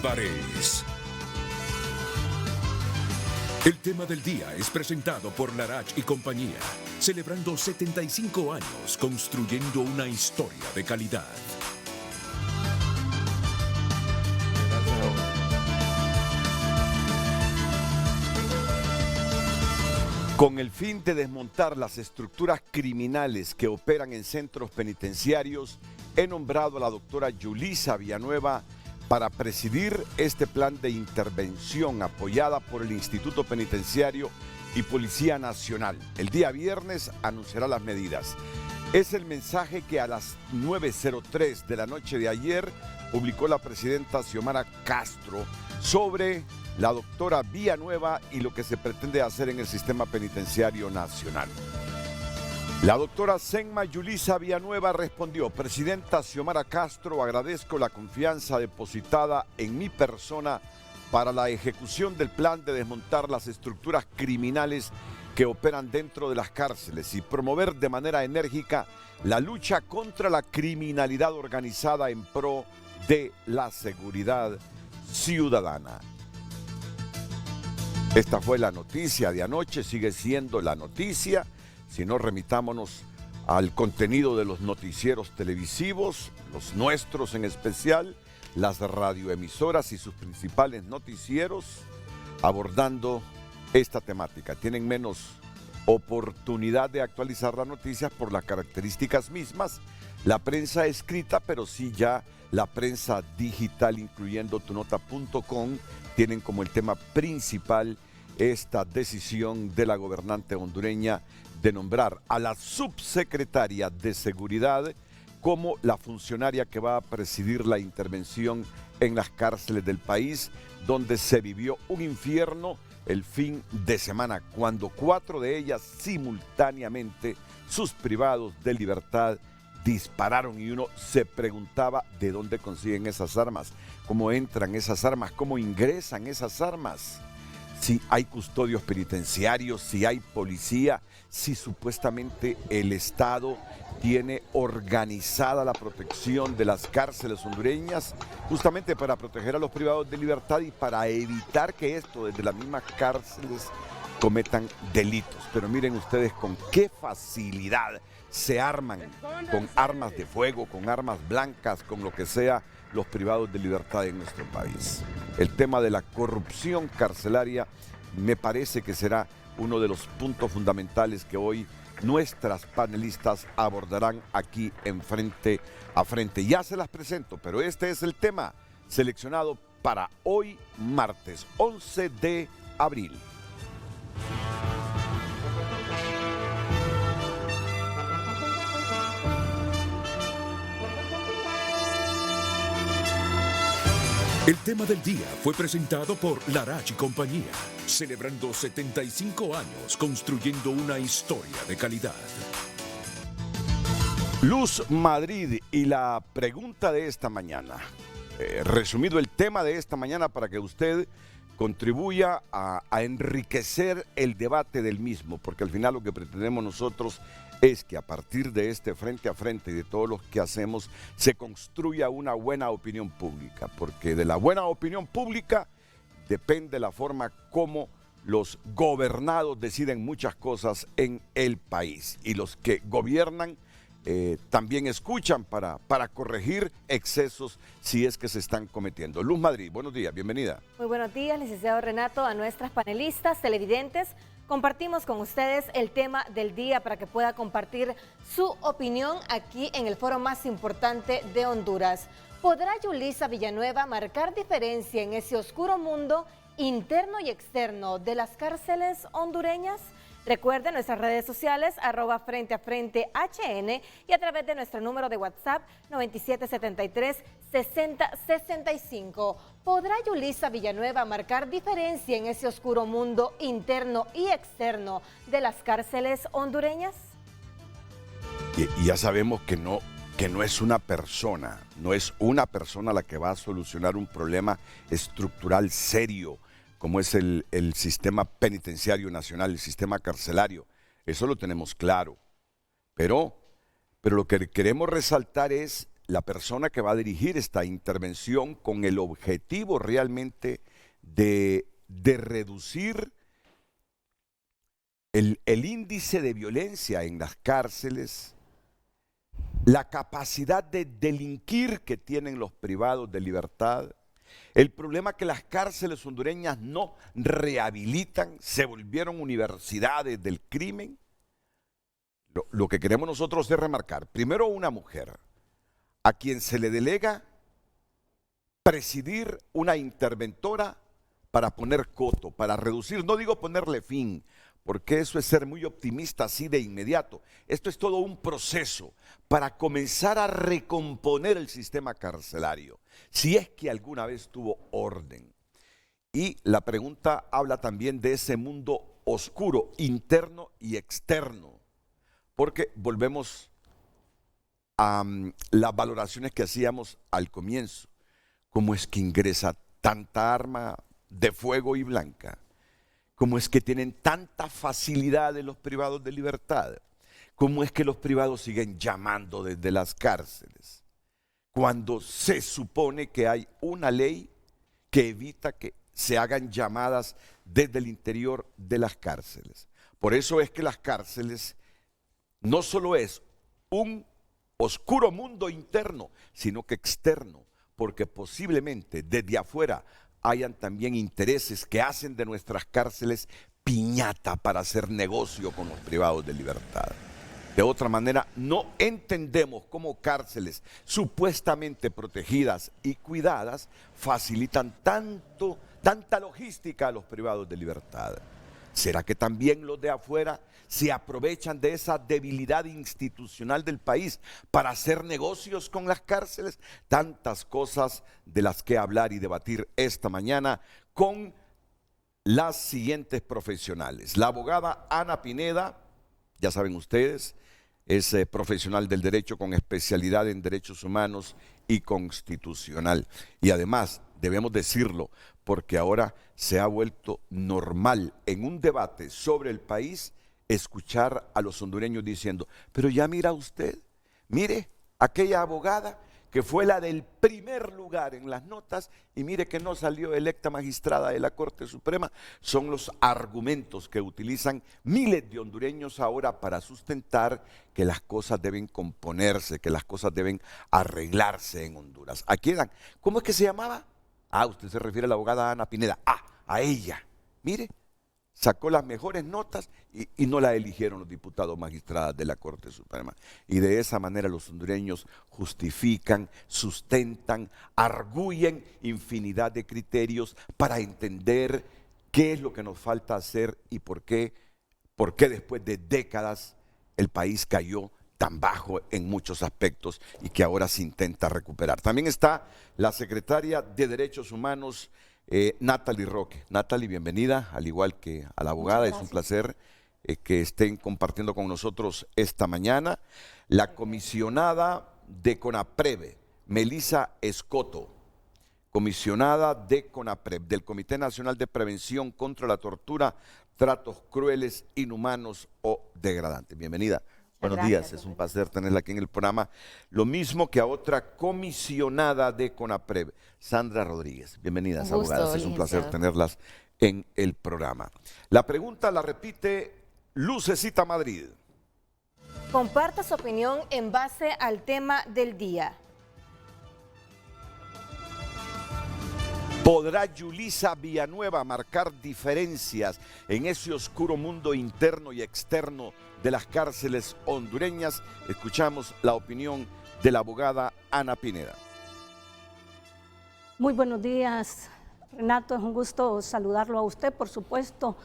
Álvarez. El tema del día es presentado por Larach y compañía, celebrando 75 años construyendo una historia de calidad. Con el fin de desmontar las estructuras criminales que operan en centros penitenciarios, he nombrado a la doctora Yulisa Villanueva para presidir este plan de intervención apoyada por el Instituto Penitenciario y Policía Nacional. El día viernes anunciará las medidas. Es el mensaje que a las 9:03 de la noche de ayer publicó la presidenta Xiomara Castro sobre la doctora Villanueva y lo que se pretende hacer en el sistema penitenciario nacional. La doctora Senma Yulisa Villanueva respondió: Presidenta Xiomara Castro, agradezco la confianza depositada en mi persona para la ejecución del plan de desmontar las estructuras criminales que operan dentro de las cárceles y promover de manera enérgica la lucha contra la criminalidad organizada en pro de la seguridad ciudadana. Esta fue la noticia de anoche, sigue siendo la noticia. Si no, remitámonos al contenido de los noticieros televisivos, los nuestros en especial, las radioemisoras y sus principales noticieros abordando esta temática. Tienen menos oportunidad de actualizar las noticias por las características mismas. La prensa escrita, pero sí ya la prensa digital, incluyendo tunota.com, tienen como el tema principal esta decisión de la gobernante hondureña de nombrar a la subsecretaria de Seguridad como la funcionaria que va a presidir la intervención en las cárceles del país, donde se vivió un infierno el fin de semana, cuando 4 de ellas simultáneamente, sus privados de libertad, dispararon y uno se preguntaba de dónde consiguen esas armas, cómo entran esas armas, cómo ingresan esas armas. Si hay custodios penitenciarios, si hay policía, si supuestamente el Estado tiene organizada la protección de las cárceles hondureñas, justamente para proteger a los privados de libertad y para evitar que esto desde las mismas cárceles cometan delitos. Pero miren ustedes con qué facilidad se arman con armas de fuego, con armas blancas, con lo que sea, los privados de libertad en nuestro país. El tema de la corrupción carcelaria me parece que será uno de los puntos fundamentales que hoy nuestras panelistas abordarán aquí en Frente a Frente. Ya se las presento, pero este es el tema seleccionado para hoy, martes 11 de abril. El tema del día fue presentado por Larach y compañía, celebrando 75 años construyendo una historia de calidad. Luz Madrid, y la pregunta de esta mañana, resumido el tema de esta mañana para que usted contribuya a enriquecer el debate del mismo, porque al final lo que pretendemos nosotros es que a partir de este Frente a Frente y de todo lo que hacemos se construya una buena opinión pública, porque de la buena opinión pública depende la forma como los gobernados deciden muchas cosas en el país, y los que gobiernan también escuchan para corregir excesos si es que se están cometiendo. Luz Madrid, buenos días, bienvenida. Muy buenos días, licenciado Renato, a nuestras panelistas, televidentes. Compartimos con ustedes el tema del día para que pueda compartir su opinión aquí en el foro más importante de Honduras. ¿Podrá Yulisa Villanueva marcar diferencia en ese oscuro mundo interno y externo de las cárceles hondureñas? Recuerden nuestras redes sociales, @Frente a Frente HN, y a través de nuestro número de WhatsApp 9773-6065. ¿Podrá Yulisa Villanueva marcar diferencia en ese oscuro mundo interno y externo de las cárceles hondureñas? Y ya sabemos que no es una persona, no es una persona la que va a solucionar un problema estructural serio, como es el sistema penitenciario nacional, el sistema carcelario. Eso lo tenemos claro. Pero lo que queremos resaltar es la persona que va a dirigir esta intervención con el objetivo realmente de reducir el índice de violencia en las cárceles, la capacidad de delinquir que tienen los privados de libertad, el problema que las cárceles hondureñas no rehabilitan, se volvieron universidades del crimen. Lo que queremos nosotros es remarcar, primero, una mujer a quien se le delega presidir una interventora para poner coto, para reducir, no digo ponerle fin, porque eso es ser muy optimista así de inmediato. Esto es todo un proceso para comenzar a recomponer el sistema carcelario, si es que alguna vez tuvo orden. Y la pregunta habla también de ese mundo oscuro, interno y externo, porque volvemos a las valoraciones que hacíamos al comienzo. ¿Cómo es que ingresa tanta arma de fuego y blanca? ¿Cómo es que tienen tanta facilidad de los privados de libertad? ¿Cómo es que los privados siguen llamando desde las cárceles? Cuando se supone que hay una ley que evita que se hagan llamadas desde el interior de las cárceles. Por eso es que las cárceles no solo es un oscuro mundo interno, sino que externo, porque posiblemente desde afuera hayan también intereses que hacen de nuestras cárceles piñata para hacer negocio con los privados de libertad. De otra manera, no entendemos cómo cárceles supuestamente protegidas y cuidadas facilitan tanta logística a los privados de libertad. ¿Será que también los de afuera se aprovechan de esa debilidad institucional del país para hacer negocios con las cárceles? Tantas cosas de las que hablar y debatir esta mañana con las siguientes profesionales. La abogada Ana Pineda, ya saben ustedes, es profesional del derecho con especialidad en derechos humanos y constitucional. Y además, debemos decirlo, porque ahora se ha vuelto normal en un debate sobre el país escuchar a los hondureños diciendo, pero ya mira usted, mire aquella abogada que fue la del primer lugar en las notas y mire que no salió electa magistrada de la Corte Suprema. Son los argumentos que utilizan miles de hondureños ahora para sustentar que las cosas deben componerse, que las cosas deben arreglarse en Honduras. Aquí dan, ¿cómo es que se llamaba? Usted se refiere a la abogada Ana Pineda. A ella. Mire, sacó las mejores notas y no la eligieron los diputados magistradas de la Corte Suprema. Y de esa manera los hondureños justifican, sustentan, arguyen infinidad de criterios para entender qué es lo que nos falta hacer y por qué después de décadas el país cayó tan bajo en muchos aspectos y que ahora se intenta recuperar. También está la secretaria de Derechos Humanos, Natalie Roque. Natalie, bienvenida, al igual que a la abogada. Es un placer que estén compartiendo con nosotros esta mañana. La comisionada de CONAPREV, Melissa Escoto, comisionada de CONAPREV, del Comité Nacional de Prevención contra la Tortura, Tratos Crueles, Inhumanos o Degradantes. Bienvenida. Buenos días, es un placer tenerla aquí en el programa. Lo mismo que a otra comisionada de CONAPREV, Sandra Rodríguez. Bienvenidas, abogadas, es un placer tenerlas en el programa. La pregunta la repite Lucecita Madrid. Comparta su opinión en base al tema del día. ¿Podrá Yulisa Villanueva marcar diferencias en ese oscuro mundo interno y externo de las cárceles hondureñas? Escuchamos la opinión de la abogada Ana Pineda. Muy buenos días, Renato. Es un gusto saludarlo a usted, por supuesto,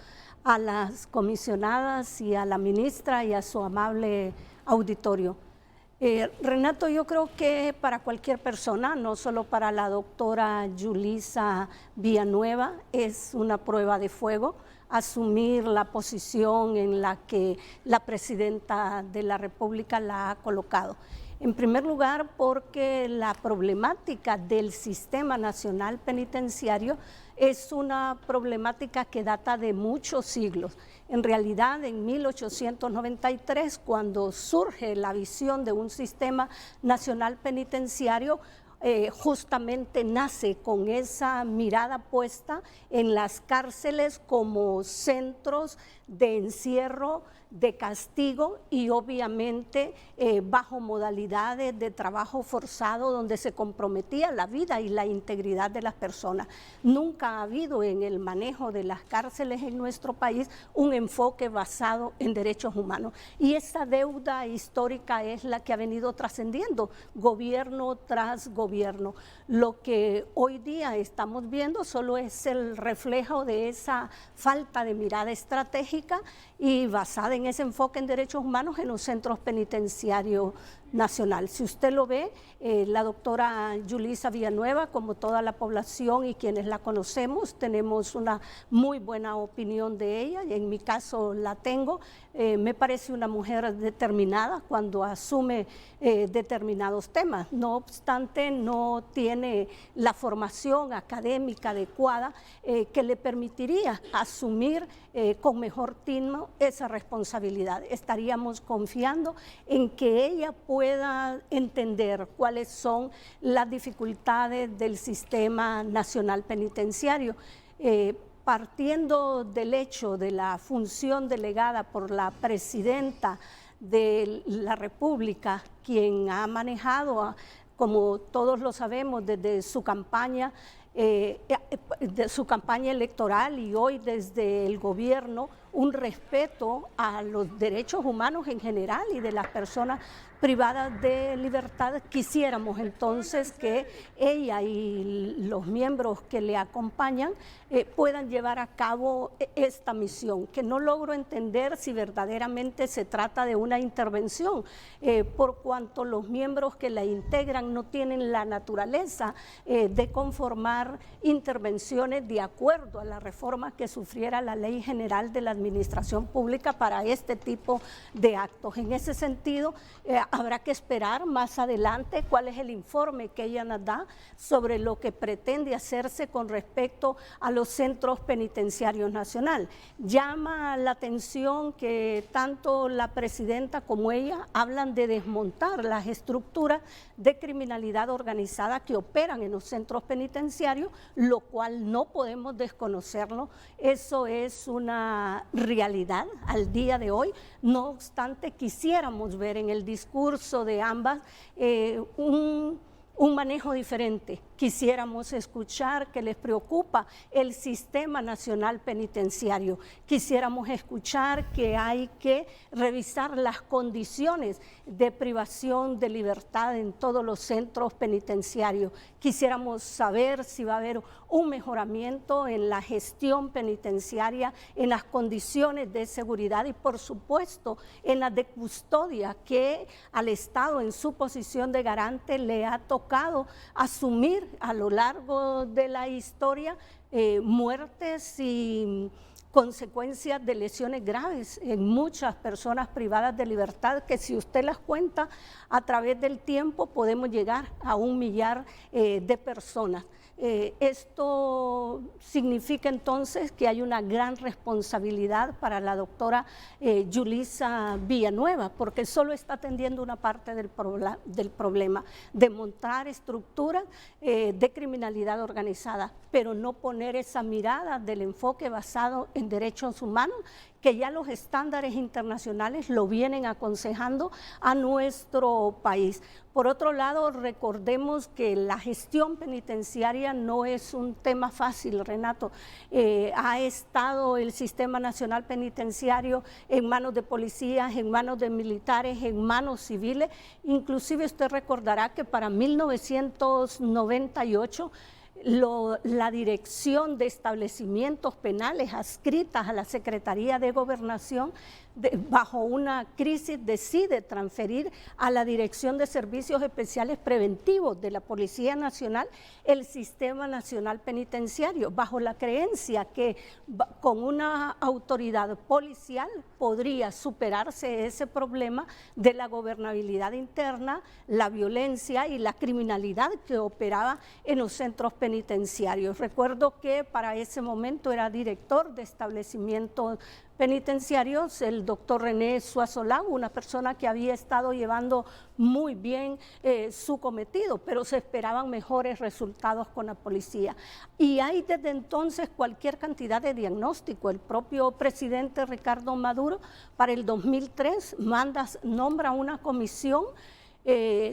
a las comisionadas y a la ministra y a su amable auditorio. Renato, yo creo que para cualquier persona, no solo para la doctora Yulisa Villanueva, es una prueba de fuego asumir la posición en la que la presidenta de la República la ha colocado. En primer lugar, porque la problemática del sistema nacional penitenciario es una problemática que data de muchos siglos. En realidad, en 1893, cuando surge la visión de un sistema nacional penitenciario, justamente nace con esa mirada puesta en las cárceles como centros de encierro, de castigo y obviamente bajo modalidades de trabajo forzado donde se comprometía la vida y la integridad de las personas. Nunca ha habido en el manejo de las cárceles en nuestro país un enfoque basado en derechos humanos, y esa deuda histórica es la que ha venido trascendiendo gobierno tras gobierno. Lo que hoy día estamos viendo solo es el reflejo de esa falta de mirada estratégica y basada en ese enfoque en derechos humanos en los centros penitenciarios nacional. Si usted lo ve, la doctora Yulisa Villanueva, como toda la población y quienes la conocemos, tenemos una muy buena opinión de ella, y en mi caso la tengo. Me parece una mujer determinada cuando asume determinados temas. No obstante, no tiene la formación académica adecuada que le permitiría asumir con mejor tino esa responsabilidad. Estaríamos confiando en que ella pueda entender cuáles son las dificultades del sistema nacional penitenciario. Partiendo del hecho de la función delegada por la presidenta de la República, quien ha manejado, como todos lo sabemos, desde su campaña electoral y hoy desde el gobierno, un respeto a los derechos humanos en general y de las personas privadas de libertad. Quisiéramos entonces que ella y los miembros que le acompañan puedan llevar a cabo esta misión, que no logro entender si verdaderamente se trata de una intervención, por cuanto los miembros que la integran no tienen la naturaleza de conformar intervenciones de acuerdo a la reforma que sufriera la Ley General de la Administración Pública para este tipo de actos. En ese sentido, habrá que esperar más adelante cuál es el informe que ella nos da sobre lo que pretende hacerse con respecto a los centros penitenciarios nacional. Llama la atención que tanto la presidenta como ella hablan de desmontar las estructuras de criminalidad organizada que operan en los centros penitenciarios, lo cual no podemos desconocerlo. Eso es una realidad al día de hoy. No obstante, quisiéramos ver en el discurso de ambas un manejo diferente. Quisiéramos escuchar que les preocupa el sistema nacional penitenciario. Quisiéramos escuchar que hay que revisar las condiciones de privación de libertad en todos los centros penitenciarios. Quisiéramos saber si va a haber un mejoramiento en la gestión penitenciaria, en las condiciones de seguridad y, por supuesto, en las de custodia que al Estado, en su posición de garante, le ha tocado asumir a lo largo de la historia, muertes y consecuencias de lesiones graves en muchas personas privadas de libertad, que si usted las cuenta a través del tiempo podemos llegar a 1 millar de personas. Esto significa entonces que hay una gran responsabilidad para la doctora Yulisa Villanueva, porque solo está atendiendo una parte del problema, de montar estructuras de criminalidad organizada, pero no poner esa mirada del enfoque basado en derechos humanos, que ya los estándares internacionales lo vienen aconsejando a nuestro país. Por otro lado, recordemos que la gestión penitenciaria no es un tema fácil, Renato. Ha estado el Sistema Nacional Penitenciario en manos de policías, en manos de militares, en manos civiles. Inclusive usted recordará que para 1998 la Dirección de Establecimientos Penales adscritas a la Secretaría de Gobernación bajo una crisis decide transferir a la Dirección de Servicios Especiales Preventivos de la Policía Nacional el Sistema Nacional Penitenciario, bajo la creencia que con una autoridad policial podría superarse ese problema de la gobernabilidad interna, la violencia y la criminalidad que operaba en los centros penitenciarios. Recuerdo que para ese momento era director de establecimientos penitenciarios el doctor René Suazolán, una persona que había estado llevando muy bien su cometido, pero se esperaban mejores resultados con la policía. Y hay desde entonces cualquier cantidad de diagnóstico. El propio presidente Ricardo Maduro para el 2003 nombra una comisión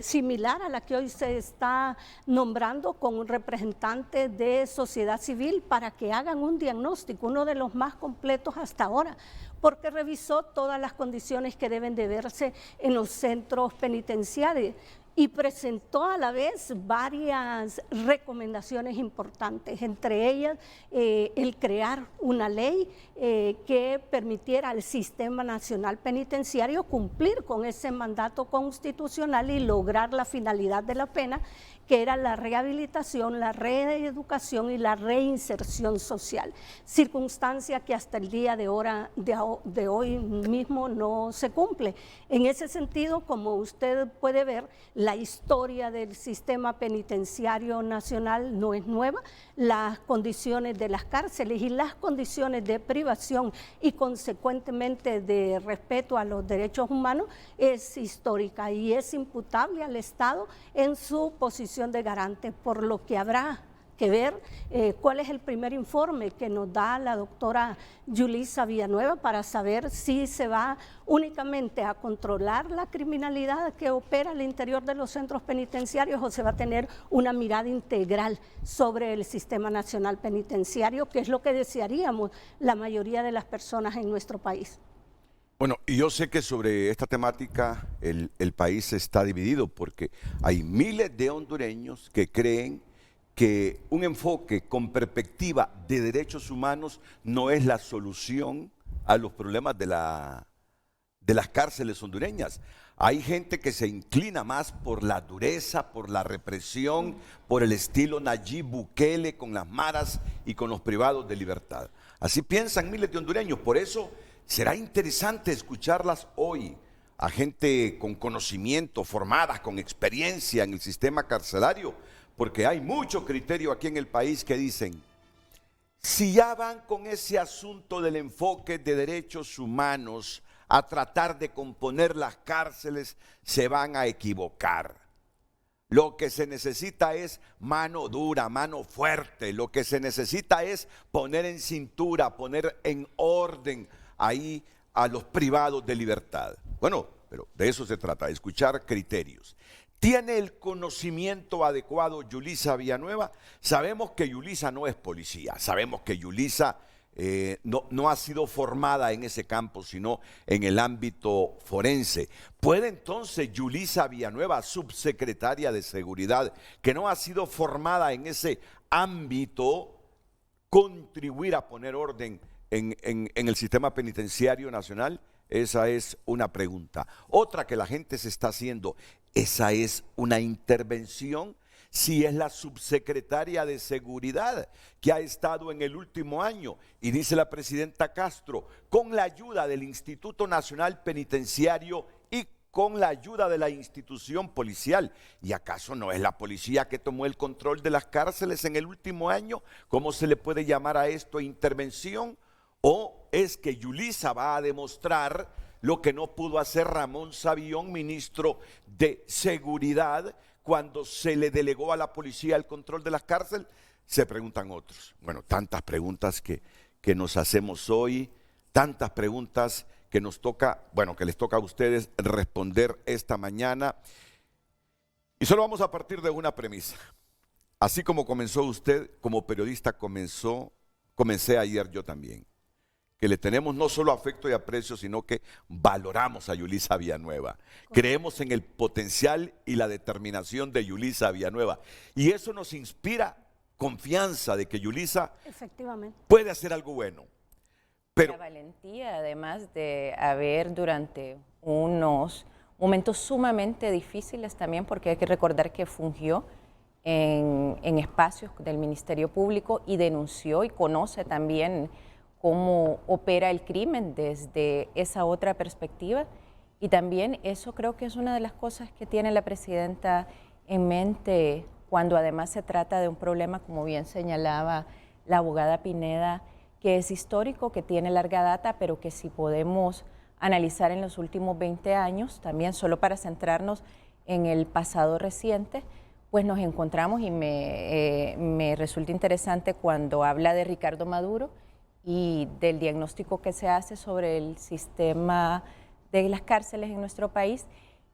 similar a la que hoy se está nombrando, con un representante de sociedad civil para que hagan un diagnóstico, uno de los más completos hasta ahora, porque revisó todas las condiciones que deben de verse en los centros penitenciarios y presentó a la vez varias recomendaciones importantes, entre ellas el crear una ley que permitiera al Sistema Nacional Penitenciario cumplir con ese mandato constitucional y lograr la finalidad de la pena, que era la rehabilitación, la reeducación y la reinserción social, circunstancia que hasta el día de hoy mismo no se cumple. En ese sentido, como usted puede ver, la historia del sistema penitenciario nacional no es nueva. Las condiciones de las cárceles y las condiciones de privación y consecuentemente de respeto a los derechos humanos es histórica y es imputable al Estado en su posición de garante, por lo que habrá que ver cuál es el primer informe que nos da la doctora Yulisa Villanueva para saber si se va únicamente a controlar la criminalidad que opera al interior de los centros penitenciarios o se va a tener una mirada integral sobre el Sistema Nacional Penitenciario, que es lo que desearíamos la mayoría de las personas en nuestro país. Bueno, y yo sé que sobre esta temática el país está dividido porque hay miles de hondureños que creen que un enfoque con perspectiva de derechos humanos no es la solución a los problemas de las cárceles hondureñas. Hay gente que se inclina más por la dureza, por la represión, por el estilo Nayib Bukele con las maras y con los privados de libertad. Así piensan miles de hondureños, por eso será interesante escucharlas hoy a gente con conocimiento, formadas, con experiencia en el sistema carcelario, porque hay mucho criterio aquí en el país que dicen, si ya van con ese asunto del enfoque de derechos humanos a tratar de componer las cárceles, se van a equivocar. Lo que se necesita es mano dura, mano fuerte, lo que se necesita es poner en cintura, poner en orden ahí a los privados de libertad. Bueno, pero de eso se trata, de escuchar criterios. ¿Tiene el conocimiento adecuado Yulisa Villanueva? Sabemos que Yulisa no es policía, sabemos que Yulisa no ha sido formada en ese campo, sino en el ámbito forense. ¿Puede entonces Yulisa Villanueva, subsecretaria de Seguridad, que no ha sido formada en ese ámbito, contribuir a poner orden en el sistema penitenciario nacional? Esa es una pregunta. Otra que la gente se está haciendo, ¿esa es una intervención? Si es la subsecretaria de Seguridad que ha estado en el último año, y dice la presidenta Castro, con la ayuda del Instituto Nacional Penitenciario y con la ayuda de la institución policial. ¿Y acaso no es la policía que tomó el control de las cárceles en el último año? ¿Cómo se le puede llamar a esto intervención? ¿O es que Yulisa va a demostrar lo que no pudo hacer Ramón Sabión, ministro de Seguridad, cuando se le delegó a la policía el control de las cárceles? Se preguntan otros. Bueno, tantas preguntas que nos hacemos hoy, tantas preguntas que nos toca, bueno, que les toca a ustedes responder esta mañana. Y solo vamos a partir de una premisa. Así como comenzó usted, como periodista comencé ayer yo también. Que le tenemos no solo afecto y aprecio, sino que valoramos a Yulisa Villanueva. Creemos en el potencial y la determinación de Yulisa Villanueva. Y eso nos inspira confianza de que Yulisa efectivamente puede hacer algo bueno. Pero, la valentía, además de haber durante unos momentos sumamente difíciles también, porque hay que recordar que fungió en espacios del Ministerio Público y denunció y conoce también cómo opera el crimen desde esa otra perspectiva. Y también eso creo que es una de las cosas que tiene la presidenta en mente cuando además se trata de un problema, como bien señalaba la abogada Pineda, que es histórico, que tiene larga data, pero que si podemos analizar en los últimos 20 años, también solo para centrarnos en el pasado reciente, pues nos encontramos y me resulta interesante cuando habla de Ricardo Maduro y del diagnóstico que se hace sobre el sistema de las cárceles en nuestro país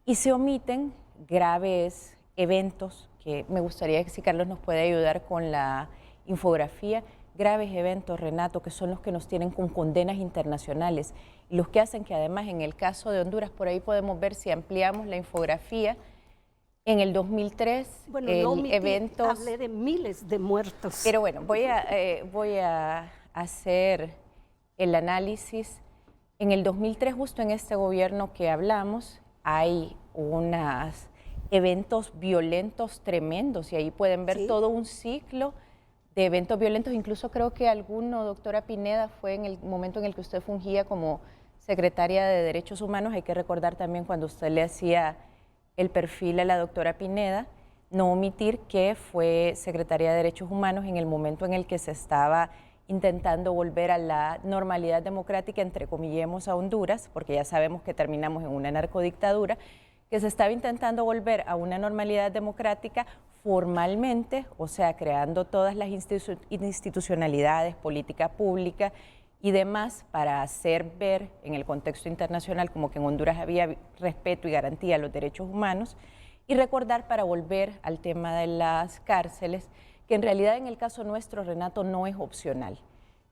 y se omiten graves eventos que me gustaría que si Carlos nos puede ayudar con la infografía, graves eventos, Renato, que son los que nos tienen con condenas internacionales y los que hacen que además en el caso de Honduras, por ahí podemos ver si ampliamos la infografía, en el 2003, bueno, hablé de miles de muertos. Pero bueno, voy a hacer el análisis. En el 2003, justo en este gobierno que hablamos, hay unos eventos violentos tremendos y ahí pueden ver todo un ciclo de eventos violentos. Incluso creo que alguno, doctora Pineda, fue en el momento en el que usted fungía como secretaria de Derechos Humanos. Hay que recordar también cuando usted le hacía el perfil a la doctora Pineda, no omitir que fue secretaria de Derechos Humanos en el momento en el que se estaba intentando volver a la normalidad democrática, entrecomillemos a Honduras, porque ya sabemos que terminamos en una narcodictadura, que se estaba intentando volver a una normalidad democrática formalmente, o sea, creando todas las institucionalidades, política pública y demás para hacer ver en el contexto internacional como que en Honduras había respeto y garantía a los derechos humanos y recordar para volver al tema de las cárceles que en realidad en el caso nuestro, Renato, no es opcional.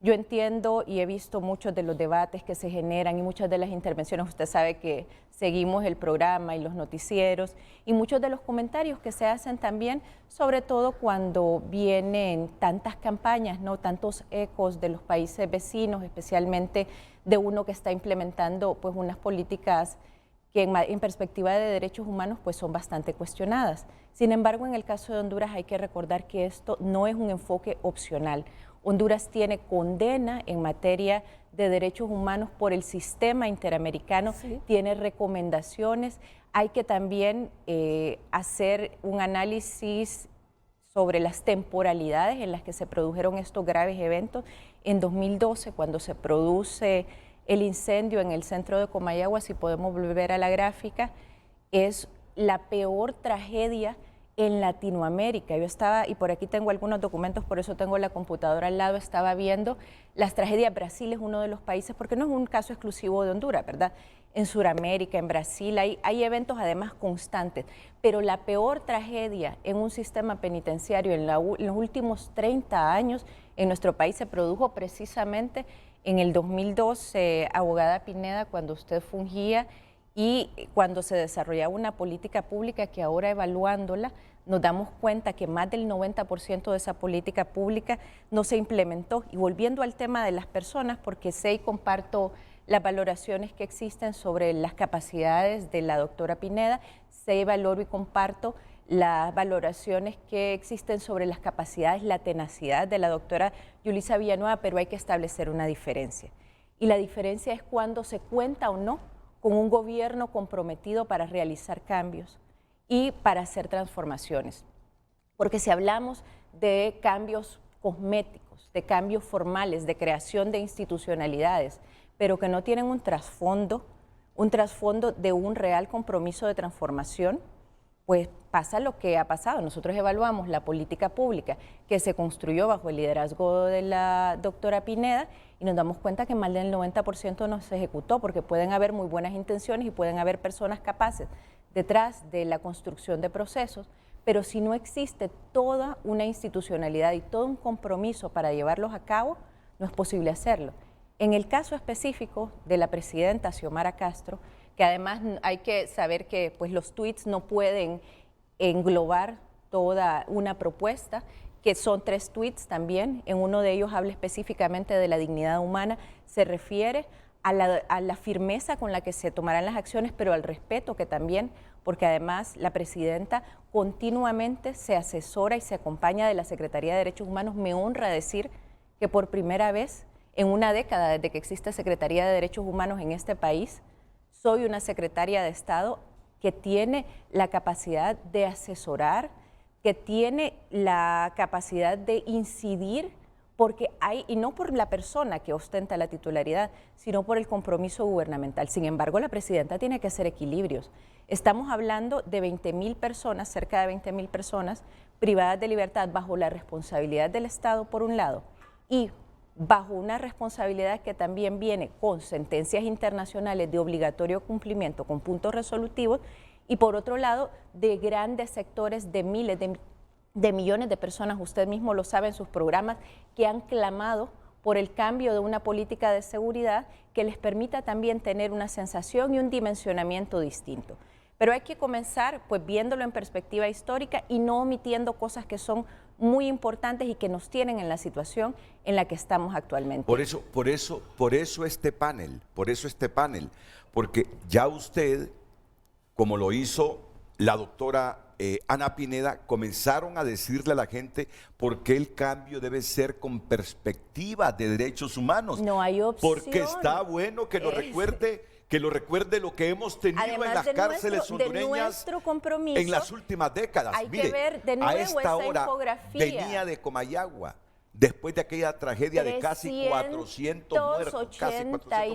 Yo entiendo y he visto muchos de los debates que se generan y muchas de las intervenciones, usted sabe que seguimos el programa y los noticieros y muchos de los comentarios que se hacen también, sobre todo cuando vienen tantas campañas, ¿no? Tantos ecos de los países vecinos, especialmente de uno que está implementando pues, unas políticas que en perspectiva de derechos humanos pues, son bastante cuestionadas. Sin embargo, en el caso de Honduras hay que recordar que esto no es un enfoque opcional. Honduras tiene condena en materia de derechos humanos por el sistema interamericano, tiene recomendaciones. Hay que también hacer un análisis sobre las temporalidades en las que se produjeron estos graves eventos. En 2012, cuando se produce el incendio en el centro de Comayagua, si podemos volver a la gráfica, es la peor tragedia en Latinoamérica. Yo estaba, y por aquí tengo algunos documentos, por eso tengo la computadora al lado, estaba viendo las tragedias. Brasil es uno de los países, porque no es un caso exclusivo de Honduras, ¿verdad? En Sudamérica, en Brasil, hay eventos además constantes, pero la peor tragedia en un sistema penitenciario en los últimos 30 años en nuestro país se produjo precisamente en el 2012, abogada Pineda, cuando usted fungía, y cuando se desarrollaba una política pública que ahora evaluándola nos damos cuenta que más del 90% de esa política pública no se implementó. Y volviendo al tema de las personas, porque sé y comparto las valoraciones que existen sobre las capacidades de la doctora Pineda, sé y valoro y comparto las valoraciones que existen sobre las capacidades, la tenacidad de la doctora Yulisa Villanueva, pero hay que establecer una diferencia. Y la diferencia es cuando se cuenta o no con un gobierno comprometido para realizar cambios y para hacer transformaciones. Porque si hablamos de cambios cosméticos, de cambios formales, de creación de institucionalidades, pero que no tienen un trasfondo de un real compromiso de transformación, pues pasa lo que ha pasado. Nosotros evaluamos la política pública que se construyó bajo el liderazgo de la doctora Pineda y nos damos cuenta que más del 90% no se ejecutó, porque pueden haber muy buenas intenciones y pueden haber personas capaces detrás de la construcción de procesos, pero si no existe toda una institucionalidad y todo un compromiso para llevarlos a cabo, no es posible hacerlo. En el caso específico de la presidenta Xiomara Castro, que además hay que saber que pues, los tweets no pueden englobar toda una propuesta, que son 3 tweets también. En uno de ellos habla específicamente de la dignidad humana, se refiere a la firmeza con la que se tomarán las acciones, pero al respeto que también, porque además la presidenta continuamente se asesora y se acompaña de la Secretaría de Derechos Humanos. Me honra decir que por primera vez en una década desde que existe Secretaría de Derechos Humanos en este país, soy una secretaria de Estado que tiene la capacidad de asesorar, que tiene la capacidad de incidir, porque hay, y no por la persona que ostenta la titularidad, sino por el compromiso gubernamental. Sin embargo, la presidenta tiene que hacer equilibrios. Estamos hablando de 20.000 personas, cerca de 20.000 personas privadas de libertad bajo la responsabilidad del Estado, por un lado, y bajo una responsabilidad que también viene con sentencias internacionales de obligatorio cumplimiento con puntos resolutivos, y por otro lado, de grandes sectores de miles de millones de personas, usted mismo lo sabe en sus programas, que han clamado por el cambio de una política de seguridad que les permita también tener una sensación y un dimensionamiento distinto. Pero hay que comenzar pues viéndolo en perspectiva histórica y no omitiendo cosas que son muy importantes y que nos tienen en la situación en la que estamos actualmente. Por eso este panel, porque ya usted, como lo hizo la doctora Ana Pineda, comenzaron a decirle a la gente por qué el cambio debe ser con perspectiva de derechos humanos. No hay opción. Porque está bueno que lo recuerde lo que hemos tenido además en las cárceles hondureñas en las últimas décadas. Hay Mire, que ver de nuevo a esta esa hora infografía. venía de Comayagua, después de aquella tragedia de casi 400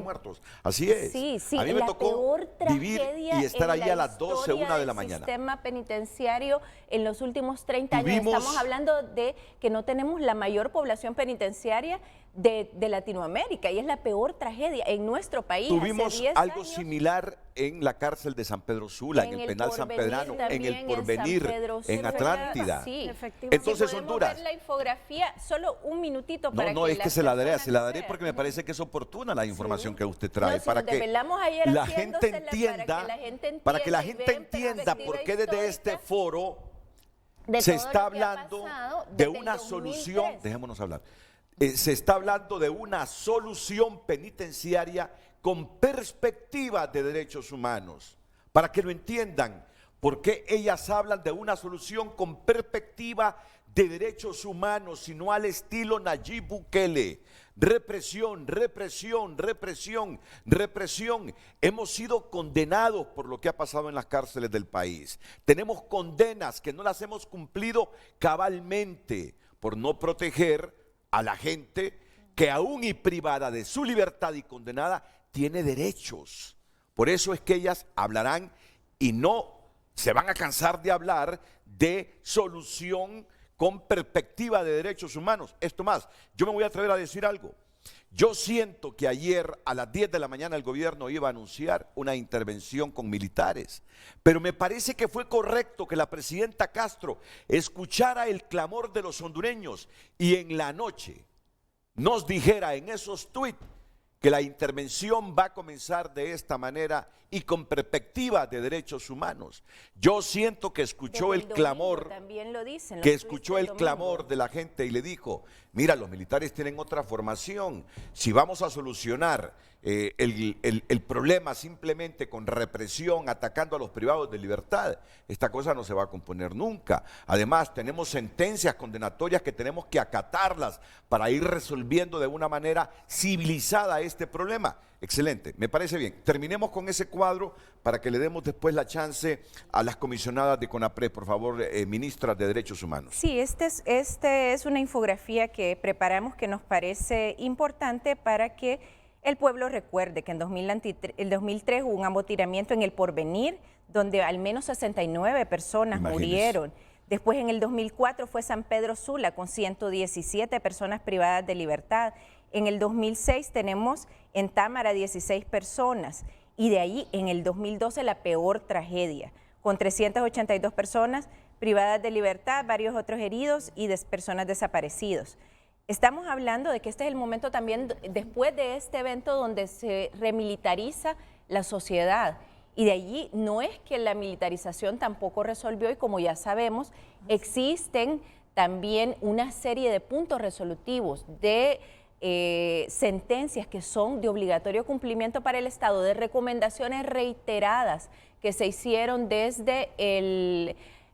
muertos. Así es. Sí, a mí me tocó vivir y estar ahí a las 12, 1 de la mañana. El sistema penitenciario en los últimos 30 años, estamos hablando de que no tenemos la mayor población penitenciaria de Latinoamérica, y es la peor tragedia en nuestro país. Tuvimos algo similar en la cárcel de San Pedro Sula, en el penal San Pedrano, en el Porvenir, en Atlántida. Sí. Entonces, si Honduras. ver la infografía, solo un minutito para No, es que se la daré porque me ¿no? parece que es oportuna la información que usted trae, Si para nos que desvelamos ayer la gente entienda, por qué desde este foro se está hablando de una solución, dejémonos hablar, se está hablando de una solución penitenciaria con perspectiva de derechos humanos, para que lo entiendan, por qué ellas hablan de una solución con perspectiva de derechos humanos, sino al estilo Nayib Bukele. Represión, represión, represión, represión. Hemos sido condenados por lo que ha pasado en las cárceles del país. Tenemos condenas que no las hemos cumplido cabalmente por no proteger a la gente que aún y privada de su libertad y condenada tiene derechos. Por eso es que ellas hablarán y no se van a cansar de hablar de solución con perspectiva de derechos humanos. Esto más, yo me voy a atrever a decir algo. Yo siento que ayer a las 10 de la mañana el gobierno iba a anunciar una intervención con militares, pero me parece que fue correcto que la presidenta Castro escuchara el clamor de los hondureños y en la noche nos dijera en esos tuits que la intervención va a comenzar de esta manera y con perspectiva de derechos humanos. Yo siento que escuchó el clamor, de la gente y le dijo, mira, los militares tienen otra formación, si vamos a solucionar el problema simplemente con represión, atacando a los privados de libertad, esta cosa no se va a componer nunca. Además, tenemos sentencias condenatorias que tenemos que acatarlas para ir resolviendo de una manera civilizada este problema. Excelente, me parece bien. Terminemos con ese cuadro para que le demos después la chance a las comisionadas de CONAPRED, por favor, ministras de Derechos Humanos. Sí, este es una infografía que preparamos que nos parece importante para que el pueblo recuerde que en el 2003 hubo un amotinamiento en el Porvenir, donde al menos 69 personas murieron. Después en el 2004 fue San Pedro Sula con 117 personas privadas de libertad. En el 2006 tenemos en Támara 16 personas y de ahí en el 2012 la peor tragedia, con 382 personas privadas de libertad, varios otros heridos y personas desaparecidos. Estamos hablando de que este es el momento también después de este evento donde se remilitariza la sociedad. Y de allí no es que la militarización tampoco resolvió y como ya sabemos, existen también una serie de puntos resolutivos, de sentencias que son de obligatorio cumplimiento para el Estado, de recomendaciones reiteradas que se hicieron desde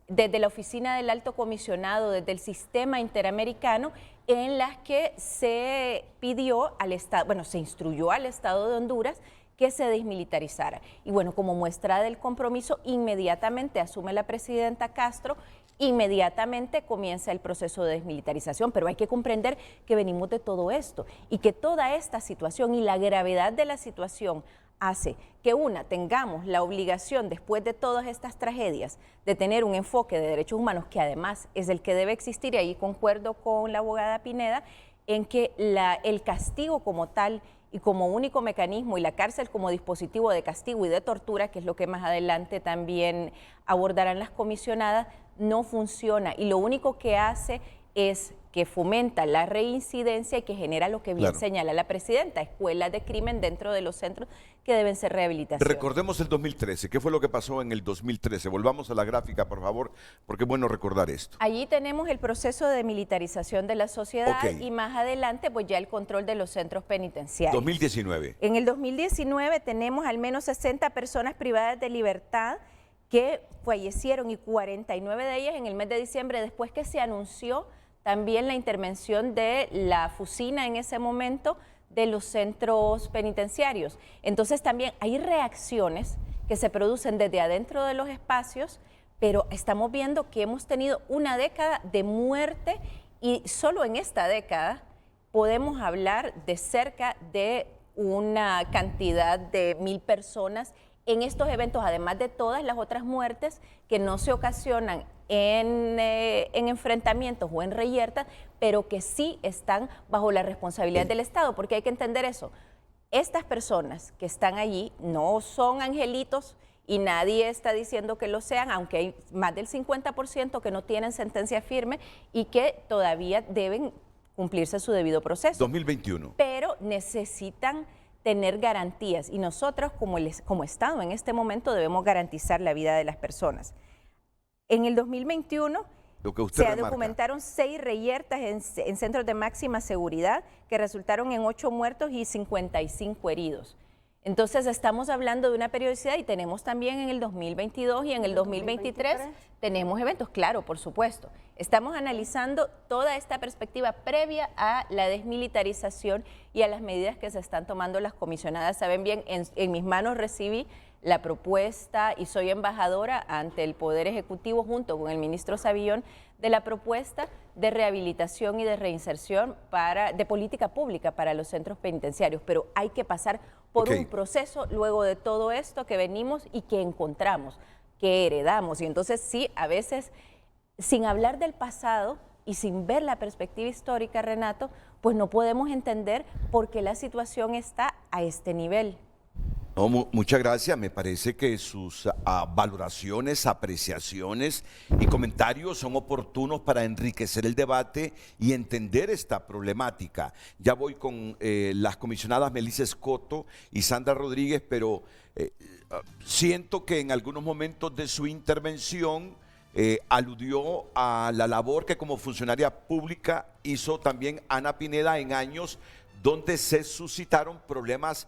la Oficina del Alto Comisionado, desde el sistema interamericano, en las que se pidió al Estado, bueno, se instruyó al Estado de Honduras que se desmilitarizara. Y bueno, como muestra del compromiso, inmediatamente asume la presidenta Castro, inmediatamente comienza el proceso de desmilitarización, pero hay que comprender que venimos de todo esto y que toda esta situación y la gravedad de la situación hace que tengamos la obligación, después de todas estas tragedias, de tener un enfoque de derechos humanos que además es el que debe existir, y ahí concuerdo con la abogada Pineda, en que el castigo como tal y como único mecanismo, y la cárcel como dispositivo de castigo y de tortura, que es lo que más adelante también abordarán las comisionadas, no funciona, y lo único que hace es que fomenta la reincidencia y que genera lo que bien señala la presidenta, escuelas de crimen dentro de los centros que deben ser rehabilitación. Recordemos el 2013, ¿qué fue lo que pasó en el 2013? Volvamos a la gráfica, por favor, porque es bueno recordar esto. Allí tenemos el proceso de militarización de la sociedad y más adelante pues ya el control de los centros penitenciarios. 2019. En el 2019 tenemos al menos 60 personas privadas de libertad que fallecieron, y 49 de ellas en el mes de diciembre, después que se anunció también la intervención de la FUSINA en ese momento de los centros penitenciarios. Entonces también hay reacciones que se producen desde adentro de los espacios, pero estamos viendo que hemos tenido una década de muerte, y solo en esta década podemos hablar de cerca de una cantidad de 1000 personas en estos eventos, además de todas las otras muertes que no se ocasionan en enfrentamientos o en reyertas, pero que sí están bajo la responsabilidad del Estado, porque hay que entender eso. Estas personas que están allí no son angelitos, y nadie está diciendo que lo sean, aunque hay más del 50% que no tienen sentencia firme y que todavía deben cumplirse su debido proceso. 2021. Pero necesitan tener garantías, y nosotros como Estado en este momento debemos garantizar la vida de las personas. En el 2021 se documentaron 6 reyertas en centros de máxima seguridad que resultaron en 8 muertos y 55 heridos. Entonces estamos hablando de una periodicidad, y tenemos también en el 2022 y en el 2023 tenemos eventos, claro, por supuesto. Estamos analizando toda esta perspectiva previa a la desmilitarización y a las medidas que se están tomando las comisionadas. Saben bien, en mis manos recibí la propuesta y soy embajadora ante el Poder Ejecutivo junto con el ministro Savillón de la propuesta de rehabilitación y de reinserción de política pública para los centros penitenciarios, pero hay que pasar por un proceso luego de todo esto que venimos y que encontramos, que heredamos, y entonces sí, a veces sin hablar del pasado y sin ver la perspectiva histórica, Renato, pues no podemos entender por qué la situación está a este nivel. No, muchas gracias. Me parece que sus valoraciones, apreciaciones y comentarios son oportunos para enriquecer el debate y entender esta problemática. Ya voy con las comisionadas Melissa Escoto y Sandra Rodríguez, pero siento que en algunos momentos de su intervención aludió a la labor que como funcionaria pública hizo también Ana Pineda en años donde se suscitaron problemas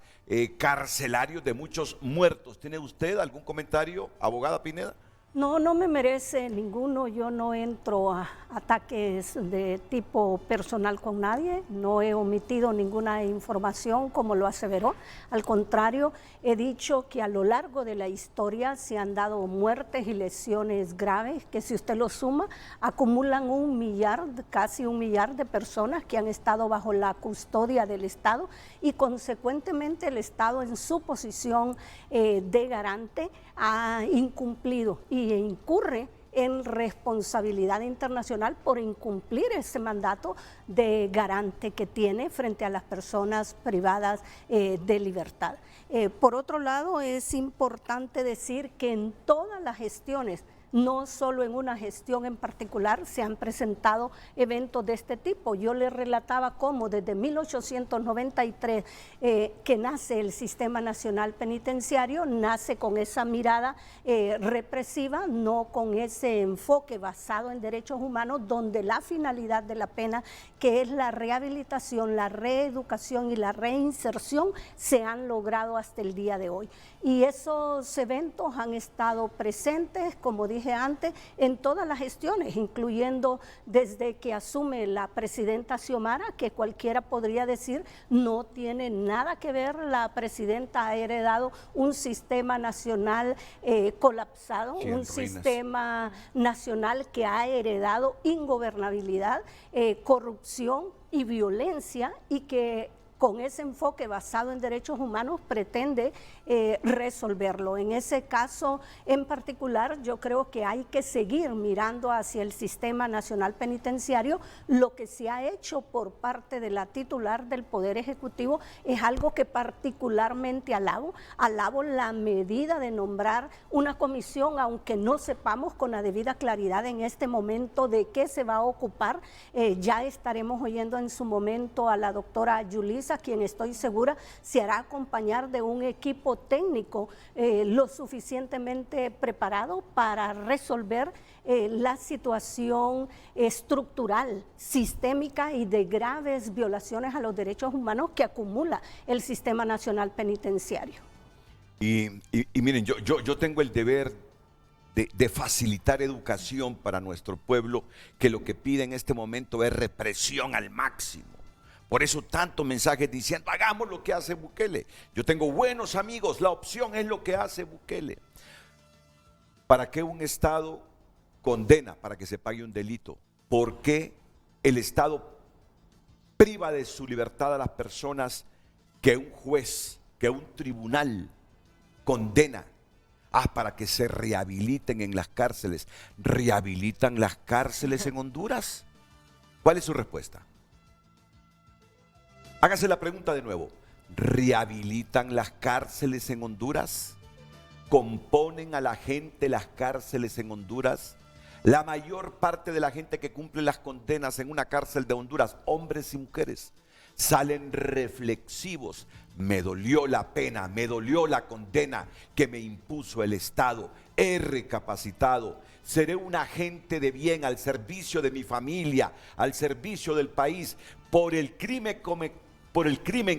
carcelarios de muchos muertos. ¿Tiene usted algún comentario, abogada Pineda? No, no me merece ninguno. Yo no entro a ataques de tipo personal con nadie. No he omitido ninguna información como lo aseveró. Al contrario, he dicho que a lo largo de la historia se han dado muertes y lesiones graves que, si usted lo suma, acumulan 1 millar, casi 1 millar de personas que han estado bajo la custodia del Estado, y consecuentemente el Estado, en su posición de garante, ha incumplido y incurre en responsabilidad internacional por incumplir ese mandato de garante que tiene frente a las personas privadas de libertad. Por otro lado, es importante decir que en todas las gestiones no solo en una gestión en particular se han presentado eventos de este tipo. Yo les relataba cómo desde 1893 que nace el Sistema Nacional Penitenciario, nace con esa mirada represiva, no con ese enfoque basado en derechos humanos, donde la finalidad de la pena, que es la rehabilitación, la reeducación y la reinserción, se han logrado hasta el día de hoy. Y esos eventos han estado presentes, como dije antes, en todas las gestiones, incluyendo desde que asume la presidenta Xiomara, que cualquiera podría decir no tiene nada que ver. La presidenta ha heredado un sistema nacional colapsado, un sistema nacional que ha heredado ingobernabilidad, corrupción y violencia, y que con ese enfoque basado en derechos humanos pretende resolverlo. En ese caso en particular, yo creo que hay que seguir mirando hacia el Sistema Nacional Penitenciario. Lo que se ha hecho por parte de la titular del Poder Ejecutivo es algo que particularmente alabo la medida de nombrar una comisión, aunque no sepamos con la debida claridad en este momento de qué se va a ocupar. Ya estaremos oyendo en su momento a la doctora Yulisa, quien estoy segura se hará acompañar de un equipo técnico lo suficientemente preparado para resolver la situación estructural, sistémica y de graves violaciones a los derechos humanos que acumula el Sistema Nacional Penitenciario. Y miren, yo tengo el deber de facilitar educación para nuestro pueblo, que lo que pide en este momento es represión al máximo. Por eso tantos mensajes diciendo, hagamos lo que hace Bukele. Yo tengo buenos amigos, la opción es lo que hace Bukele. ¿Para qué un Estado condena? Para que se pague un delito. ¿Por qué el Estado priva de su libertad a las personas que un juez, que un tribunal condena? Para que se rehabiliten en las cárceles. ¿Rehabilitan las cárceles en Honduras? ¿Cuál es su respuesta? Hágase la pregunta de nuevo. ¿Rehabilitan las cárceles en Honduras? ¿Componen a la gente las cárceles en Honduras? La mayor parte de la gente que cumple las condenas en una cárcel de Honduras, hombres y mujeres, salen reflexivos. Me dolió la pena, me dolió la condena que me impuso el Estado. He recapacitado. Seré un agente de bien al servicio de mi familia, al servicio del país. Por el crimen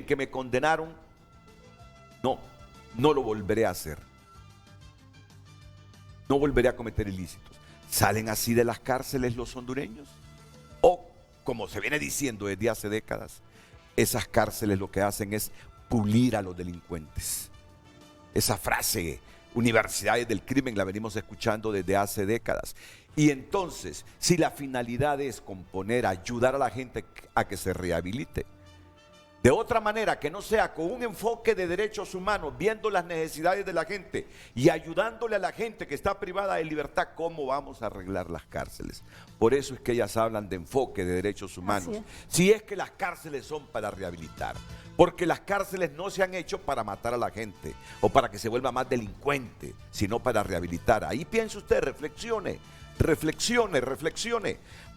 que me condenaron, no lo volveré a hacer. No volveré a cometer ilícitos. ¿Salen así de las cárceles los hondureños? O, como se viene diciendo desde hace décadas, esas cárceles lo que hacen es pulir a los delincuentes. Esa frase, universidades del crimen, la venimos escuchando desde hace décadas. Y entonces, si la finalidad es componer, ayudar a la gente a que se rehabilite, de otra manera que no sea con un enfoque de derechos humanos, viendo las necesidades de la gente y ayudándole a la gente que está privada de libertad, ¿cómo vamos a arreglar las cárceles? Por eso es que ellas hablan de enfoque de derechos humanos. Si es que las cárceles son para rehabilitar, porque las cárceles no se han hecho para matar a la gente o para que se vuelva más delincuente, sino para rehabilitar. Ahí piense usted, reflexione.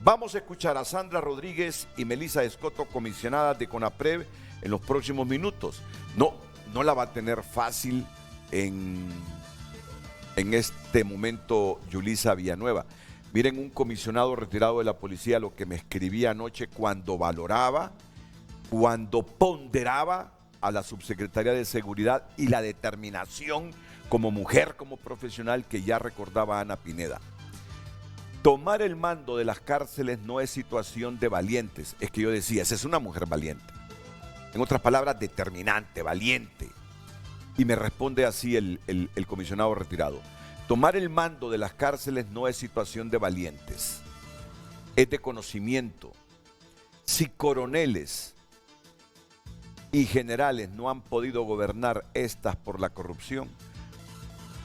Vamos a escuchar a Sandra Rodríguez y Melissa Escoto, comisionadas de CONAPREV, en los próximos minutos. No la va a tener fácil en este momento Yulisa Villanueva. Miren, un comisionado retirado de la policía lo que me escribía anoche cuando ponderaba a la subsecretaria de Seguridad y la determinación como mujer, como profesional, que ya recordaba Ana Pineda. Tomar el mando de las cárceles no es situación de valientes. Es que yo decía, esa es una mujer valiente. En otras palabras, determinante, valiente. Y me responde así el comisionado retirado. Tomar el mando de las cárceles no es situación de valientes. Es de conocimiento. Si coroneles y generales no han podido gobernar estas por la corrupción,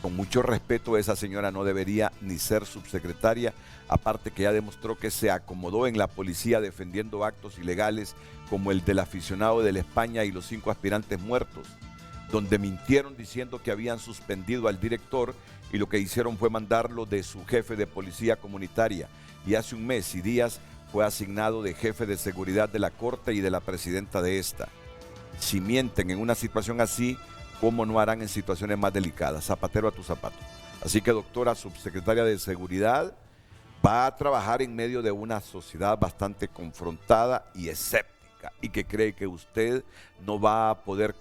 con mucho respeto, esa señora no debería ni ser subsecretaria, aparte que ya demostró que se acomodó en la policía defendiendo actos ilegales como el del aficionado de la España y los 5 aspirantes muertos, donde mintieron diciendo que habían suspendido al director y lo que hicieron fue mandarlo de su jefe de policía comunitaria, y hace un mes y días fue asignado de jefe de seguridad de la Corte y de la presidenta de esta. Si mienten en una situación así, ¿cómo no harán en situaciones más delicadas? Zapatero a tu zapato. Así que, doctora subsecretaria de Seguridad, va a trabajar en medio de una sociedad bastante confrontada y escéptica, y que cree que usted no va a poder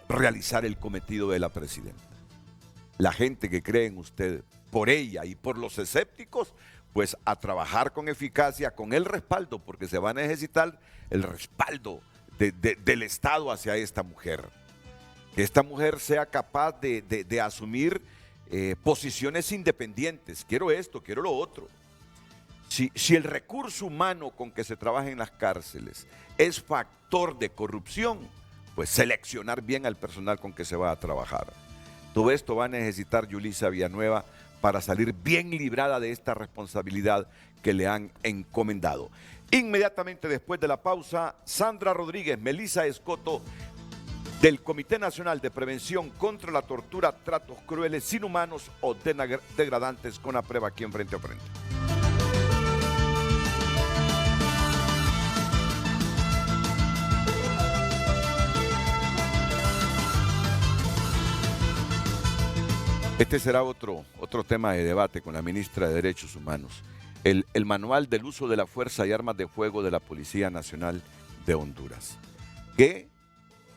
realizar el cometido de la presidenta. La gente que cree en usted, por ella y por los escépticos, pues a trabajar con eficacia, con el respaldo, porque se va a necesitar el respaldo del Estado hacia esta mujer. Que esta mujer sea capaz de asumir posiciones independientes. Quiero esto, quiero lo otro. Si el recurso humano con que se trabaja en las cárceles es factor de corrupción, pues seleccionar bien al personal con que se va a trabajar. Todo esto va a necesitar Yulisa Villanueva para salir bien librada de esta responsabilidad que le han encomendado. Inmediatamente después de la pausa, Sandra Rodríguez, Melissa Escoto, del Comité Nacional de Prevención contra la Tortura, Tratos Crueles, Inhumanos o Degradantes, con la prueba aquí en Frente a Frente. Este será otro tema de debate con la ministra de Derechos Humanos. El manual del uso de la fuerza y armas de fuego de la Policía Nacional de Honduras. Que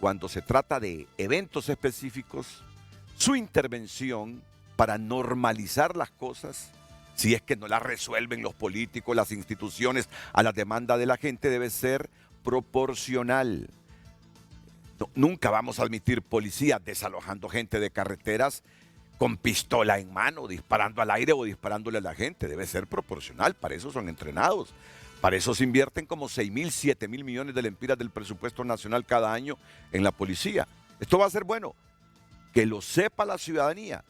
cuando se trata de eventos específicos, su intervención para normalizar las cosas, si es que no las resuelven los políticos, las instituciones, a la demanda de la gente, debe ser proporcional. No, nunca vamos a admitir policías desalojando gente de carreteras con pistola en mano, disparando al aire o disparándole a la gente. Debe ser proporcional, para eso son entrenados. Para eso se invierten como 6.000, 7.000 millones de lempiras del presupuesto nacional cada año en la policía. Esto va a ser bueno, que lo sepa la ciudadanía,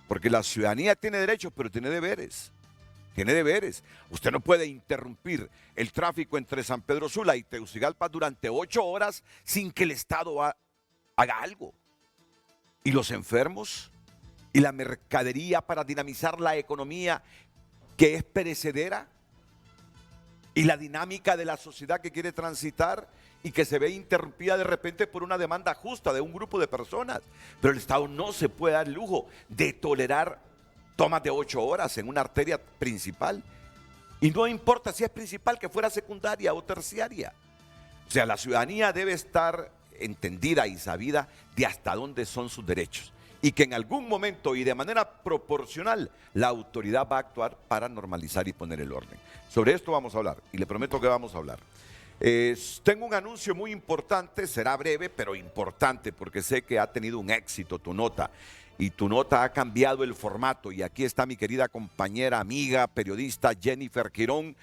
porque la ciudadanía tiene derechos, pero tiene deberes. Tiene deberes. Usted no puede interrumpir el tráfico entre San Pedro Sula y Tegucigalpa durante 8 horas sin que el Estado haga algo. Y los enfermos y la mercadería para dinamizar la economía que es perecedera, y la dinámica de la sociedad que quiere transitar y que se ve interrumpida de repente por una demanda justa de un grupo de personas. Pero el Estado no se puede dar el lujo de tolerar tomas de 8 horas en una arteria principal. Y no importa si es principal, que fuera secundaria o terciaria. O sea, la ciudadanía debe estar entendida y sabida de hasta dónde son sus derechos. Y que en algún momento y de manera proporcional la autoridad va a actuar para normalizar y poner el orden. Sobre esto vamos a hablar, y le prometo que vamos a hablar. Tengo un anuncio muy importante, será breve pero importante, porque sé que ha tenido un éxito tu nota, y tu nota ha cambiado el formato, y aquí está mi querida compañera, amiga, periodista Jennifer Girón,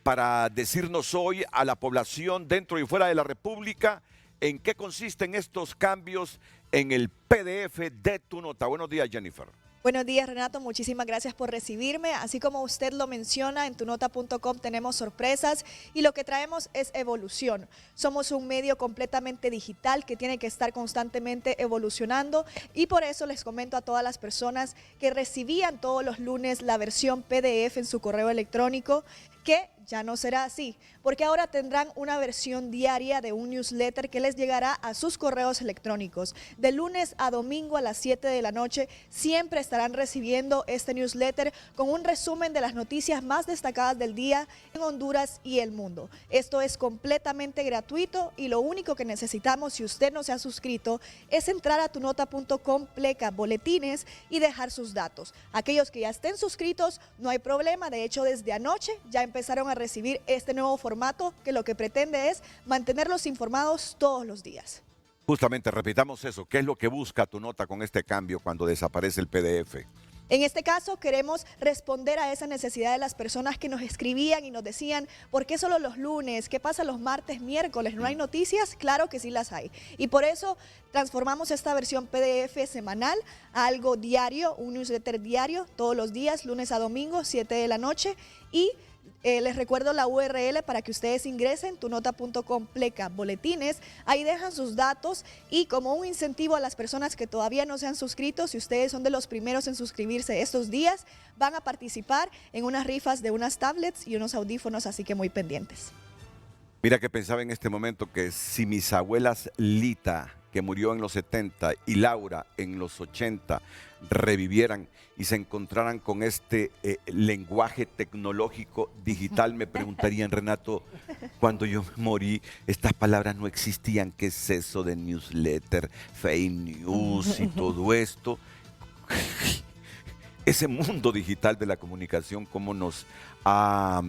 para decirnos hoy a la población dentro y fuera de la República en qué consisten estos cambios en el PDF de tu nota. Buenos días, Jennifer. Buenos días, Renato, muchísimas gracias por recibirme. Así como usted lo menciona, en tunota.com tenemos sorpresas y lo que traemos es evolución. Somos un medio completamente digital que tiene que estar constantemente evolucionando, y por eso les comento a todas las personas que recibían todos los lunes la versión PDF en su correo electrónico que ya no será así, porque ahora tendrán una versión diaria de un newsletter que les llegará a sus correos electrónicos. De lunes a domingo a las 7 de la noche siempre estarán recibiendo este newsletter con un resumen de las noticias más destacadas del día en Honduras y el mundo. Esto es completamente gratuito y lo único que necesitamos, si usted no se ha suscrito, es entrar a tunota.com, pleca boletines y dejar sus datos. Aquellos que ya estén suscritos, no hay problema. De hecho, desde anoche ya empezaron a recibir este nuevo formato que lo que pretende es mantenerlos informados todos los días. Justamente, repitamos eso. ¿Qué es lo que busca tu nota con este cambio cuando desaparece el PDF? En este caso queremos responder a esa necesidad de las personas que nos escribían y nos decían, ¿por qué solo los lunes? ¿Qué pasa los martes, miércoles? ¿No hay noticias? Claro que sí las hay. Y por eso transformamos esta versión PDF semanal a algo diario, un newsletter diario, todos los días, lunes a domingo, 7 de la noche, y Les recuerdo la URL para que ustedes ingresen, tunota.com/boletines. Ahí dejan sus datos y como un incentivo a las personas que todavía no se han suscrito, si ustedes son de los primeros en suscribirse estos días, van a participar en unas rifas de unas tablets y unos audífonos, así que muy pendientes. Mira que pensaba en este momento que si mis abuelas Lita, que murió en los 70, y Laura en los 80, revivieran y se encontraran con este lenguaje tecnológico digital, me preguntarían, Renato, cuando yo morí, estas palabras no existían. ¿Qué es eso de newsletter, fake news y todo esto? Ese mundo digital de la comunicación, cómo nos ha,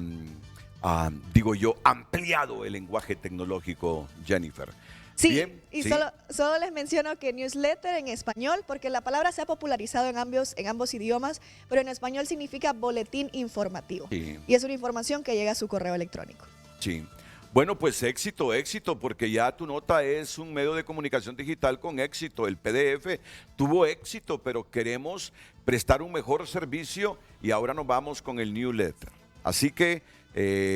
digo yo, ampliado el lenguaje tecnológico, Jennifer. Sí, Bien, y sí. solo les menciono que newsletter en español, porque la palabra se ha popularizado en ambos idiomas, pero en español significa boletín informativo. Sí. Y es una información que llega a su correo electrónico. Sí. Bueno, pues éxito, porque ya Tu Nota es un medio de comunicación digital con éxito. El PDF tuvo éxito, pero queremos prestar un mejor servicio y ahora nos vamos con el newsletter. Así que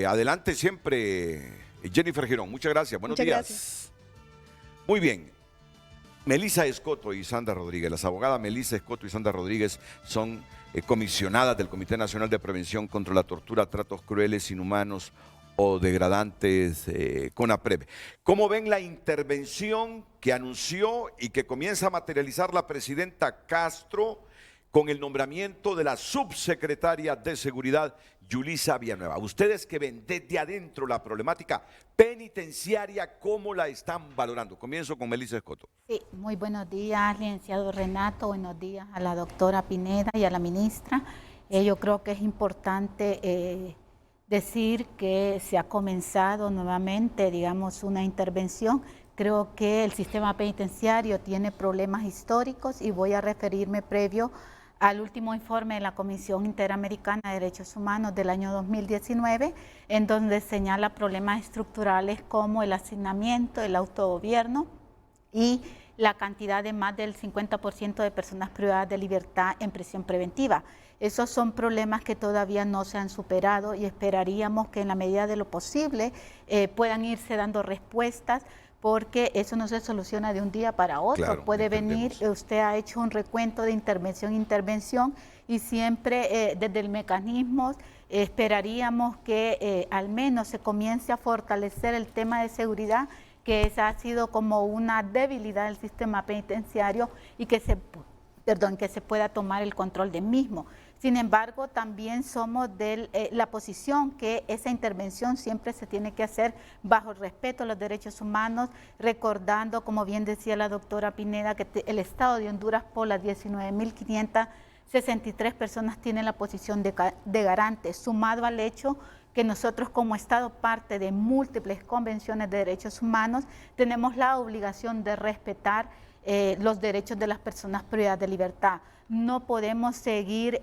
adelante siempre, Jennifer Girón. Muchas gracias. Buenos Muchas días. gracias. Muy bien. Melissa Escoto y Sandra Rodríguez, las abogadas Melissa Escoto y Sandra Rodríguez son comisionadas del Comité Nacional de Prevención contra la Tortura, Tratos Crueles, Inhumanos o Degradantes, CONAPREV. ¿Cómo ven la intervención que anunció y que comienza a materializar la presidenta Castro con el nombramiento de la subsecretaria de Seguridad, Yulisa Villanueva? Ustedes que ven desde adentro la problemática penitenciaria, ¿cómo la están valorando? Comienzo con Melissa Escoto. Sí, muy buenos días, licenciado Renato, buenos días a la doctora Pineda y a la ministra. Yo creo que es importante decir que se ha comenzado nuevamente, digamos, una intervención. Creo que el sistema penitenciario tiene problemas históricos y voy a referirme previo al último informe de la Comisión Interamericana de Derechos Humanos del año 2019, en donde señala problemas estructurales como el hacinamiento, el autogobierno y la cantidad de más del 50% de personas privadas de libertad en prisión preventiva. Esos son problemas que todavía no se han superado y esperaríamos que en la medida de lo posible puedan irse dando respuestas, porque eso no se soluciona de un día para otro. Claro, puede venir, entendemos. usted ha hecho un recuento de intervención y siempre desde el mecanismo esperaríamos que al menos se comience a fortalecer el tema de seguridad, que esa ha sido como una debilidad del sistema penitenciario y que se pueda tomar el control del mismo. Sin embargo, también somos de la posición que esa intervención siempre se tiene que hacer bajo el respeto a los derechos humanos, recordando, como bien decía la doctora Pineda, que el Estado de Honduras, por las 19.563 personas, tiene la posición de garante, sumado al hecho que nosotros como Estado, parte de múltiples convenciones de derechos humanos, tenemos la obligación de respetar los derechos de las personas privadas de libertad. No podemos seguir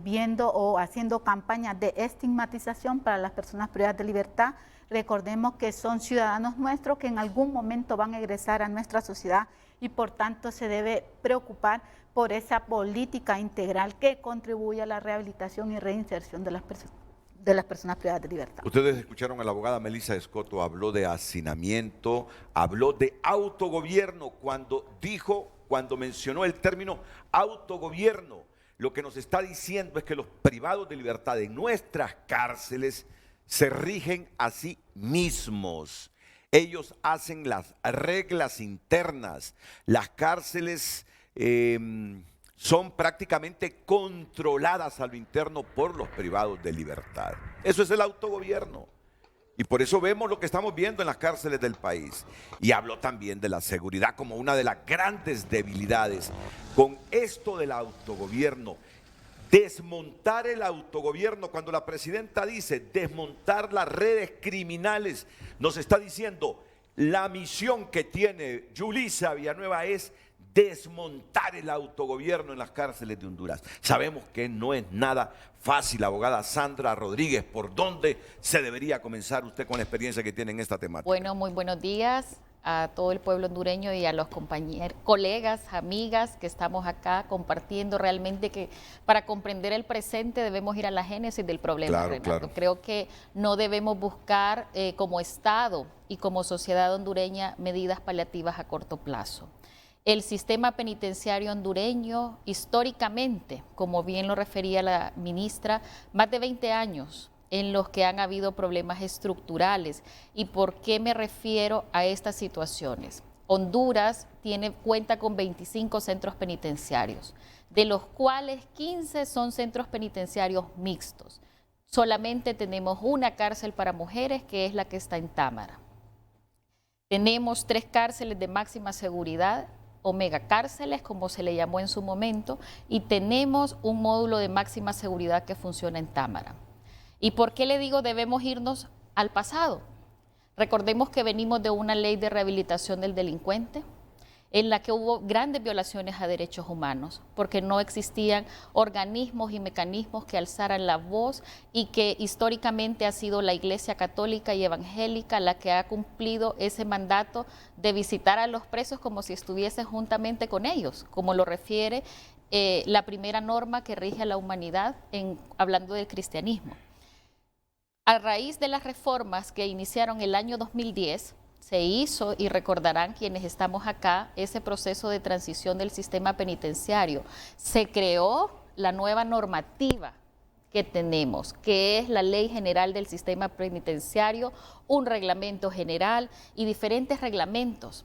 viendo o haciendo campañas de estigmatización para las personas privadas de libertad. Recordemos que son ciudadanos nuestros que en algún momento van a egresar a nuestra sociedad y por tanto se debe preocupar por esa política integral que contribuye a la rehabilitación y reinserción de las personas privadas de libertad. Ustedes escucharon a la abogada Melissa Escoto, habló de hacinamiento, habló de autogobierno cuando mencionó el término autogobierno. Lo que nos está diciendo es que los privados de libertad en nuestras cárceles se rigen a sí mismos. Ellos hacen las reglas internas. Las cárceles son prácticamente controladas a lo interno por los privados de libertad. Eso es el autogobierno. Y por eso vemos lo que estamos viendo en las cárceles del país. Y habló también de la seguridad como una de las grandes debilidades. Con esto del autogobierno, desmontar el autogobierno, cuando la presidenta dice desmontar las redes criminales, nos está diciendo la misión que tiene Yulisa Villanueva es desmontar el autogobierno en las cárceles de Honduras. Sabemos que no es nada fácil, abogada Sandra Rodríguez. ¿Por dónde se debería comenzar usted con la experiencia que tiene en esta temática? Bueno, muy buenos días. a todo el pueblo hondureño y a los compañeros, colegas, amigas que estamos acá compartiendo realmente que para comprender el presente debemos ir a la génesis del problema, Claro, Renato. claro. Creo que no debemos buscar como Estado y como sociedad hondureña medidas paliativas a corto plazo. El sistema penitenciario hondureño, históricamente, como bien lo refería la ministra, más de 20 años en los que han habido problemas estructurales. ¿Y por qué me refiero a estas situaciones? Honduras cuenta con 25 centros penitenciarios, de los cuales 15 son centros penitenciarios mixtos. Solamente tenemos una cárcel para mujeres, que es la que está en Támara. Tenemos 3 cárceles de máxima seguridad, o megacárceles, como se le llamó en su momento, y tenemos un módulo de máxima seguridad que funciona en Támara. ¿Y por qué le digo debemos irnos al pasado? Recordemos que venimos de una ley de rehabilitación del delincuente en la que hubo grandes violaciones a derechos humanos, porque no existían organismos y mecanismos que alzaran la voz y que históricamente ha sido la Iglesia Católica y Evangélica la que ha cumplido ese mandato de visitar a los presos como si estuviese juntamente con ellos, como lo refiere la primera norma que rige a la humanidad hablando del cristianismo. A raíz de las reformas que iniciaron el año 2010, se hizo, y recordarán quienes estamos acá, ese proceso de transición del sistema penitenciario. Se creó la nueva normativa que tenemos, que es la Ley General del Sistema Penitenciario, un reglamento general y diferentes reglamentos.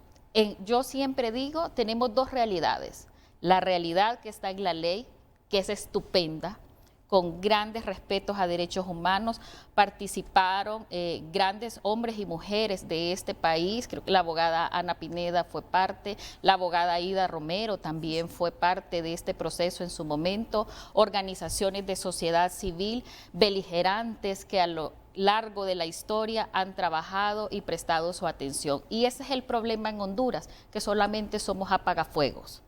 Yo siempre digo, tenemos 2 realidades. La realidad que está en la ley, que es estupenda, con grandes respetos a derechos humanos, participaron grandes hombres y mujeres de este país. Creo que la abogada Ana Pineda fue parte, la abogada Aida Romero también fue parte de este proceso en su momento, organizaciones de sociedad civil beligerantes que a lo largo de la historia han trabajado y prestado su atención. Y ese es el problema en Honduras, que solamente somos apagafuegos.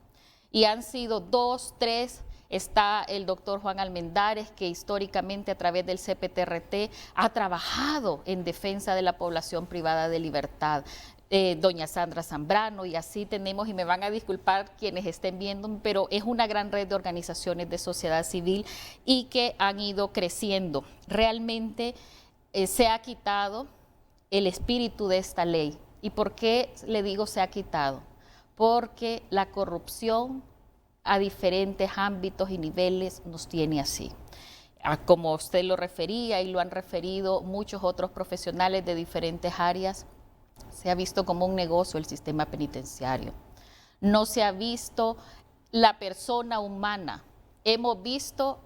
Y han sido 2, 3. Está el doctor Juan Almendares, que históricamente a través del CPTRT ha trabajado en defensa de la población privada de libertad. Doña Sandra Zambrano, y así tenemos, y me van a disculpar quienes estén viendo, pero es una gran red de organizaciones de sociedad civil y que han ido creciendo. Realmente se ha quitado el espíritu de esta ley. ¿Y por qué le digo se ha quitado? Porque la corrupción a diferentes ámbitos y niveles nos tiene así. Como usted lo refería y lo han referido muchos otros profesionales de diferentes áreas, se ha visto como un negocio el sistema penitenciario. No se ha visto la persona humana. Hemos visto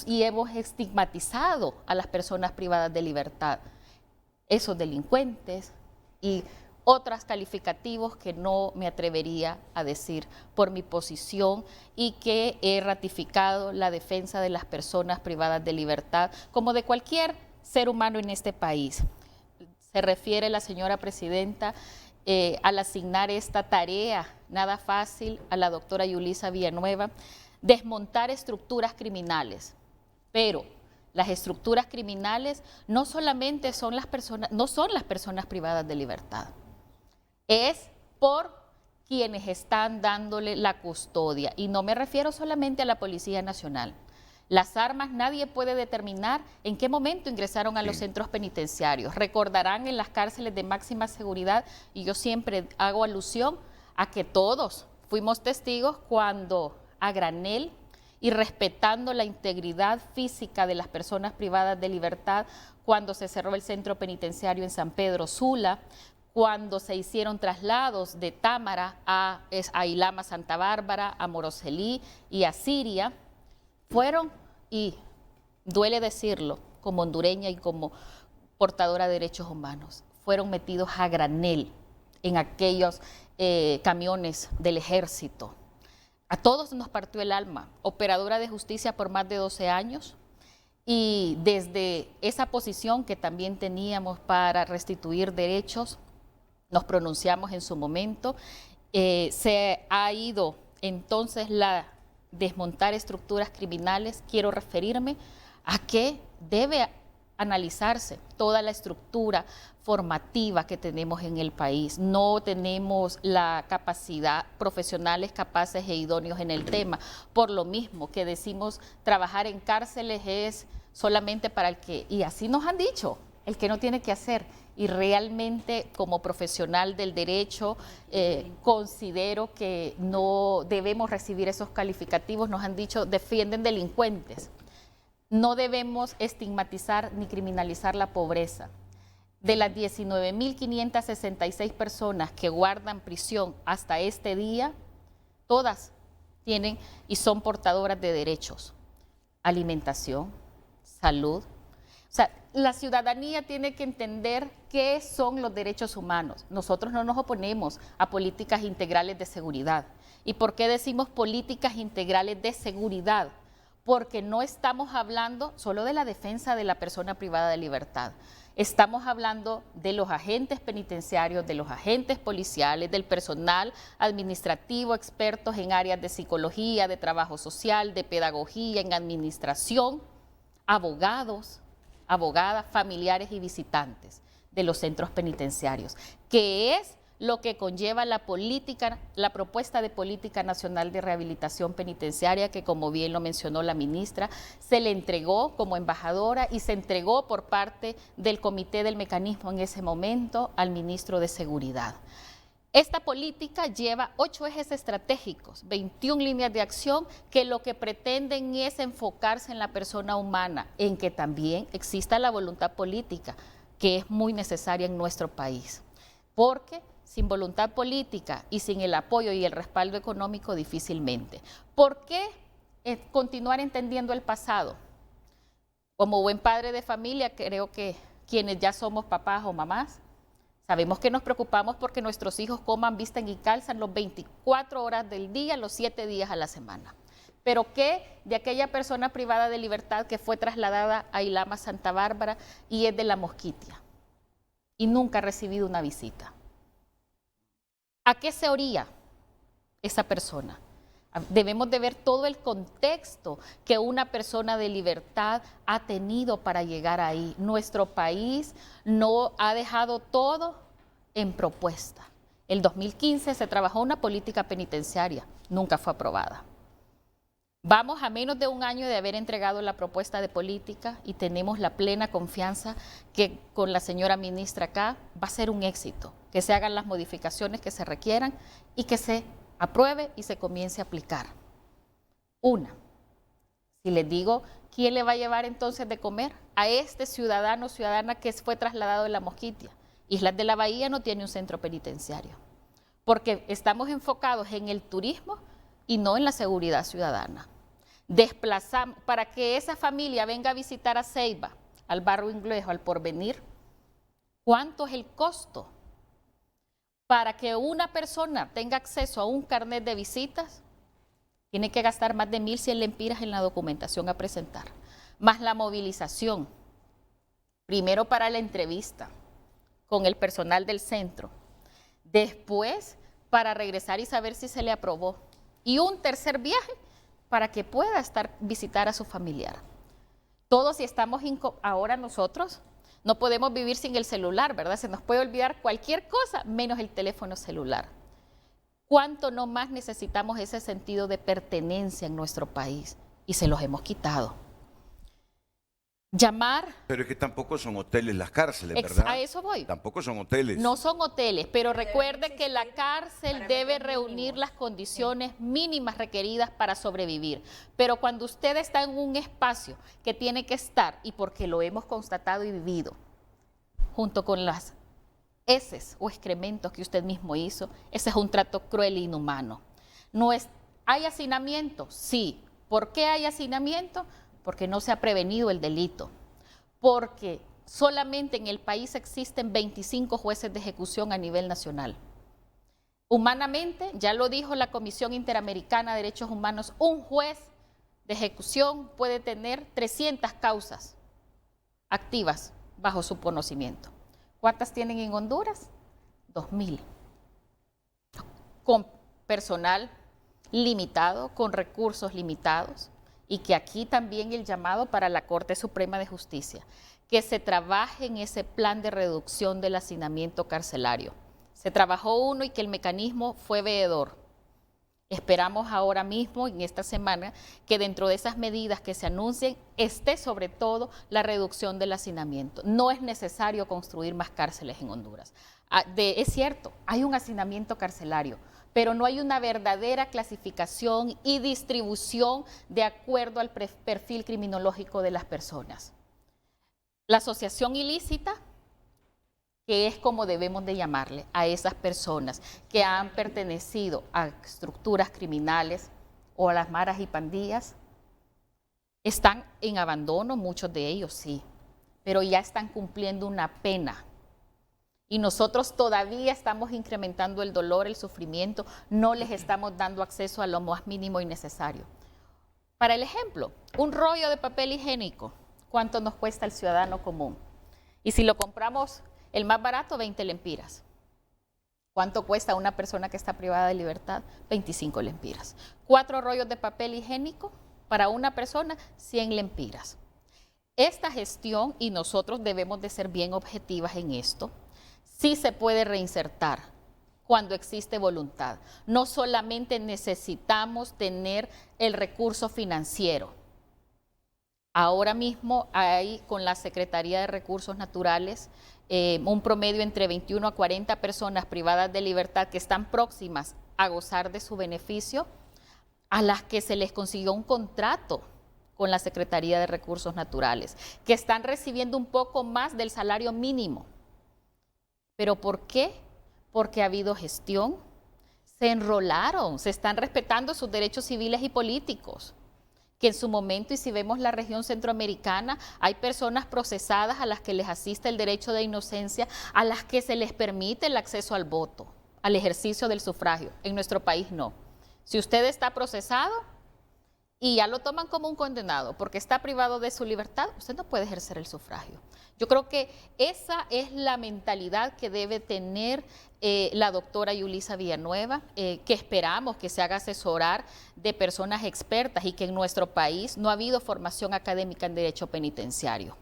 y hemos estigmatizado a las personas privadas de libertad, esos delincuentes y otros calificativos que no me atrevería a decir por mi posición, y que he ratificado la defensa de las personas privadas de libertad como de cualquier ser humano en este país. Se refiere la señora presidenta al asignar esta tarea nada fácil a la doctora Yulisa Villanueva, desmontar estructuras criminales, pero las estructuras criminales no solamente son las personas privadas de libertad, es por quienes están dándole la custodia. Y no me refiero solamente a la Policía Nacional. Las armas nadie puede determinar en qué momento ingresaron a los centros penitenciarios. Recordarán en las cárceles de máxima seguridad, y yo siempre hago alusión a que todos fuimos testigos cuando a granel y respetando la integridad física de las personas privadas de libertad, cuando se cerró el centro penitenciario en San Pedro Sula, cuando se hicieron traslados de Támara a Ilama, Santa Bárbara, a Moroselí y a Siria, fueron, y duele decirlo, como hondureña y como portadora de derechos humanos, fueron metidos a granel en aquellos camiones del ejército. A todos nos partió el alma. Operadora de justicia por más de 12 años, y desde esa posición que también teníamos para restituir derechos, nos pronunciamos en su momento. Se ha ido entonces la desmontar estructuras criminales. Quiero referirme a que debe analizarse toda la estructura formativa que tenemos en el país. No tenemos la capacidad, profesionales capaces e idóneos en el tema. Por lo mismo que decimos trabajar en cárceles es solamente para el que, y así nos han dicho, el que no tiene que hacer. Y realmente como profesional del derecho considero que no debemos recibir esos calificativos. Nos han dicho defienden delincuentes. No debemos estigmatizar ni criminalizar la pobreza. De las 19.566 personas que guardan prisión hasta este día, todas tienen y son portadoras de derechos. Alimentación, salud. O sea, la ciudadanía tiene que entender qué son los derechos humanos. Nosotros no nos oponemos a políticas integrales de seguridad. ¿Y por qué decimos políticas integrales de seguridad? Porque no estamos hablando solo de la defensa de la persona privada de libertad. Estamos hablando de los agentes penitenciarios, de los agentes policiales, del personal administrativo, expertos en áreas de psicología, de trabajo social, de pedagogía, en administración, abogados, abogadas, familiares y visitantes de los centros penitenciarios, que es lo que conlleva la política, la propuesta de política nacional de rehabilitación penitenciaria, que como bien lo mencionó la ministra, se le entregó como embajadora y se entregó por parte del comité del mecanismo en ese momento al ministro de Seguridad. Esta política lleva 8 ejes estratégicos, 21 líneas de acción que lo que pretenden es enfocarse en la persona humana, en que también exista la voluntad política, que es muy necesaria en nuestro país. Porque sin voluntad política y sin el apoyo y el respaldo económico, difícilmente. ¿Por qué continuar entendiendo el pasado? Como buen padre de familia, creo que quienes ya somos papás o mamás, sabemos que nos preocupamos porque nuestros hijos coman, vistan y calzan los 24 horas del día, los 7 días a la semana. Pero ¿qué de aquella persona privada de libertad que fue trasladada a Ilama, Santa Bárbara y es de La Mosquitia y nunca ha recibido una visita? ¿A qué se orilla esa persona? Debemos de ver todo el contexto que una persona de libertad ha tenido para llegar ahí. Nuestro país no ha dejado todo en propuesta. El 2015 se trabajó una política penitenciaria, nunca fue aprobada. Vamos a menos de un año de haber entregado la propuesta de política y tenemos la plena confianza que con la señora ministra acá va a ser un éxito, que se hagan las modificaciones que se requieran y que se apruebe y se comience a aplicar. Una, si les digo, ¿quién le va a llevar entonces de comer a este ciudadano o ciudadana que fue trasladado de La Mosquitia? Islas de la Bahía no tiene un centro penitenciario, porque estamos enfocados en el turismo y no en la seguridad ciudadana. Desplazamos, para que esa familia venga a visitar a Ceiba, al Barrio Inglés o al Porvenir, ¿cuánto es el costo? Para que una persona tenga acceso a un carnet de visitas, tiene que gastar más de 1.100 lempiras en la documentación a presentar, más la movilización, primero para la entrevista con el personal del centro, después para regresar y saber si se le aprobó, y un tercer viaje para que pueda visitar a su familiar. Todos, si estamos ahora nosotros, no podemos vivir sin el celular, ¿verdad? Se nos puede olvidar cualquier cosa menos el teléfono celular. ¿Cuánto no más necesitamos ese sentido de pertenencia en nuestro país? Y se los hemos quitado. Llamar... Pero es que tampoco son hoteles las cárceles, ¿verdad? A eso voy. Tampoco son hoteles. No son hoteles, pero recuerde que la cárcel debe reunir las condiciones mínimas requeridas para sobrevivir. Pero cuando usted está en un espacio que tiene que estar, y porque lo hemos constatado y vivido, junto con las heces o excrementos que usted mismo hizo, ese es un trato cruel e inhumano. ¿Hay hacinamiento? Sí. ¿Por qué hay hacinamiento? Porque no se ha prevenido el delito, porque solamente en el país existen 25 jueces de ejecución a nivel nacional. Humanamente, ya lo dijo la Comisión Interamericana de Derechos Humanos, un juez de ejecución puede tener 300 causas activas bajo su conocimiento. ¿Cuántas tienen en Honduras? 2.000. Con personal limitado, con recursos limitados. Y que aquí también el llamado para la Corte Suprema de Justicia, que se trabaje en ese plan de reducción del hacinamiento carcelario. Se trabajó uno y que el mecanismo fue veedor. Esperamos ahora mismo, en esta semana, que dentro de esas medidas que se anuncien esté sobre todo la reducción del hacinamiento. No es necesario construir más cárceles en Honduras. Es cierto, hay un hacinamiento carcelario, pero no hay una verdadera clasificación y distribución de acuerdo al perfil criminológico de las personas. La asociación ilícita, que es como debemos de llamarle a esas personas que han pertenecido a estructuras criminales o a las maras y pandillas, están en abandono, muchos de ellos sí, pero ya están cumpliendo una pena. Y nosotros todavía estamos incrementando el dolor, el sufrimiento, no les estamos dando acceso a lo más mínimo y necesario. Para el ejemplo, un rollo de papel higiénico, ¿cuánto nos cuesta el ciudadano común? Y si lo compramos el más barato, 20 lempiras. ¿Cuánto cuesta una persona que está privada de libertad? 25 lempiras. 4 rollos de papel higiénico para una persona, 100 lempiras. Esta gestión, y nosotros debemos de ser bien objetivas en esto, sí se puede reinsertar cuando existe voluntad. No solamente necesitamos tener el recurso financiero. Ahora mismo hay con la Secretaría de Recursos Naturales un promedio entre 21 a 40 personas privadas de libertad que están próximas a gozar de su beneficio, a las que se les consiguió un contrato con la Secretaría de Recursos Naturales, que están recibiendo un poco más del salario mínimo. ¿Pero por qué? Porque ha habido gestión, se enrolaron, se están respetando sus derechos civiles y políticos, que en su momento, y si vemos la región centroamericana, hay personas procesadas a las que les asiste el derecho de inocencia, a las que se les permite el acceso al voto, al ejercicio del sufragio. En nuestro país no. Si usted está procesado y ya lo toman como un condenado porque está privado de su libertad, usted no puede ejercer el sufragio. Yo creo que esa es la mentalidad que debe tener la doctora Yulisa Villanueva, que esperamos que se haga asesorar de personas expertas y que en nuestro país no ha habido formación académica en derecho penitenciario.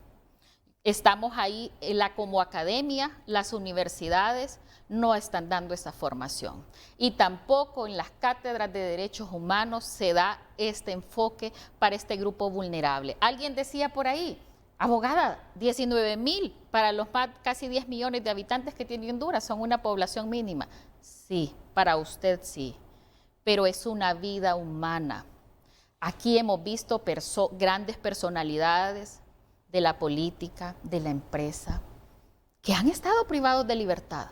Estamos ahí, como academia, las universidades no están dando esa formación. Y tampoco en las cátedras de derechos humanos se da este enfoque para este grupo vulnerable. Alguien decía por ahí, abogada, 19,000 para los casi 10 millones de habitantes que tiene Honduras, son una población mínima. Sí, para usted sí, pero es una vida humana. Aquí hemos visto grandes personalidades de la política, de la empresa, que han estado privados de libertad.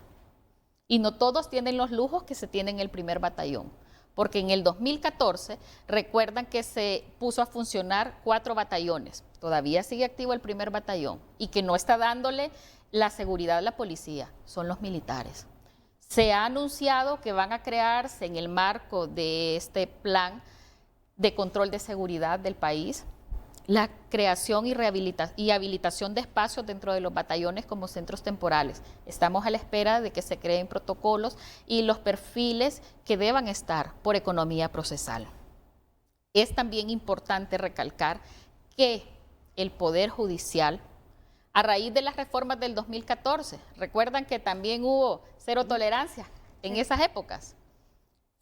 Y no todos tienen los lujos que se tienen en el primer batallón, porque en el 2014 recuerdan que se puso a funcionar 4 batallones, todavía sigue activo el primer batallón y que no está dándole la seguridad a la policía, son los militares. Se ha anunciado que van a crearse en el marco de este plan de control de seguridad del país, la creación y habilitación de espacios dentro de los batallones como centros temporales. Estamos a la espera de que se creen protocolos y los perfiles que deban estar por economía procesal. Es también importante recalcar que el Poder Judicial, a raíz de las reformas del 2014, recuerdan que también hubo cero tolerancia en esas épocas,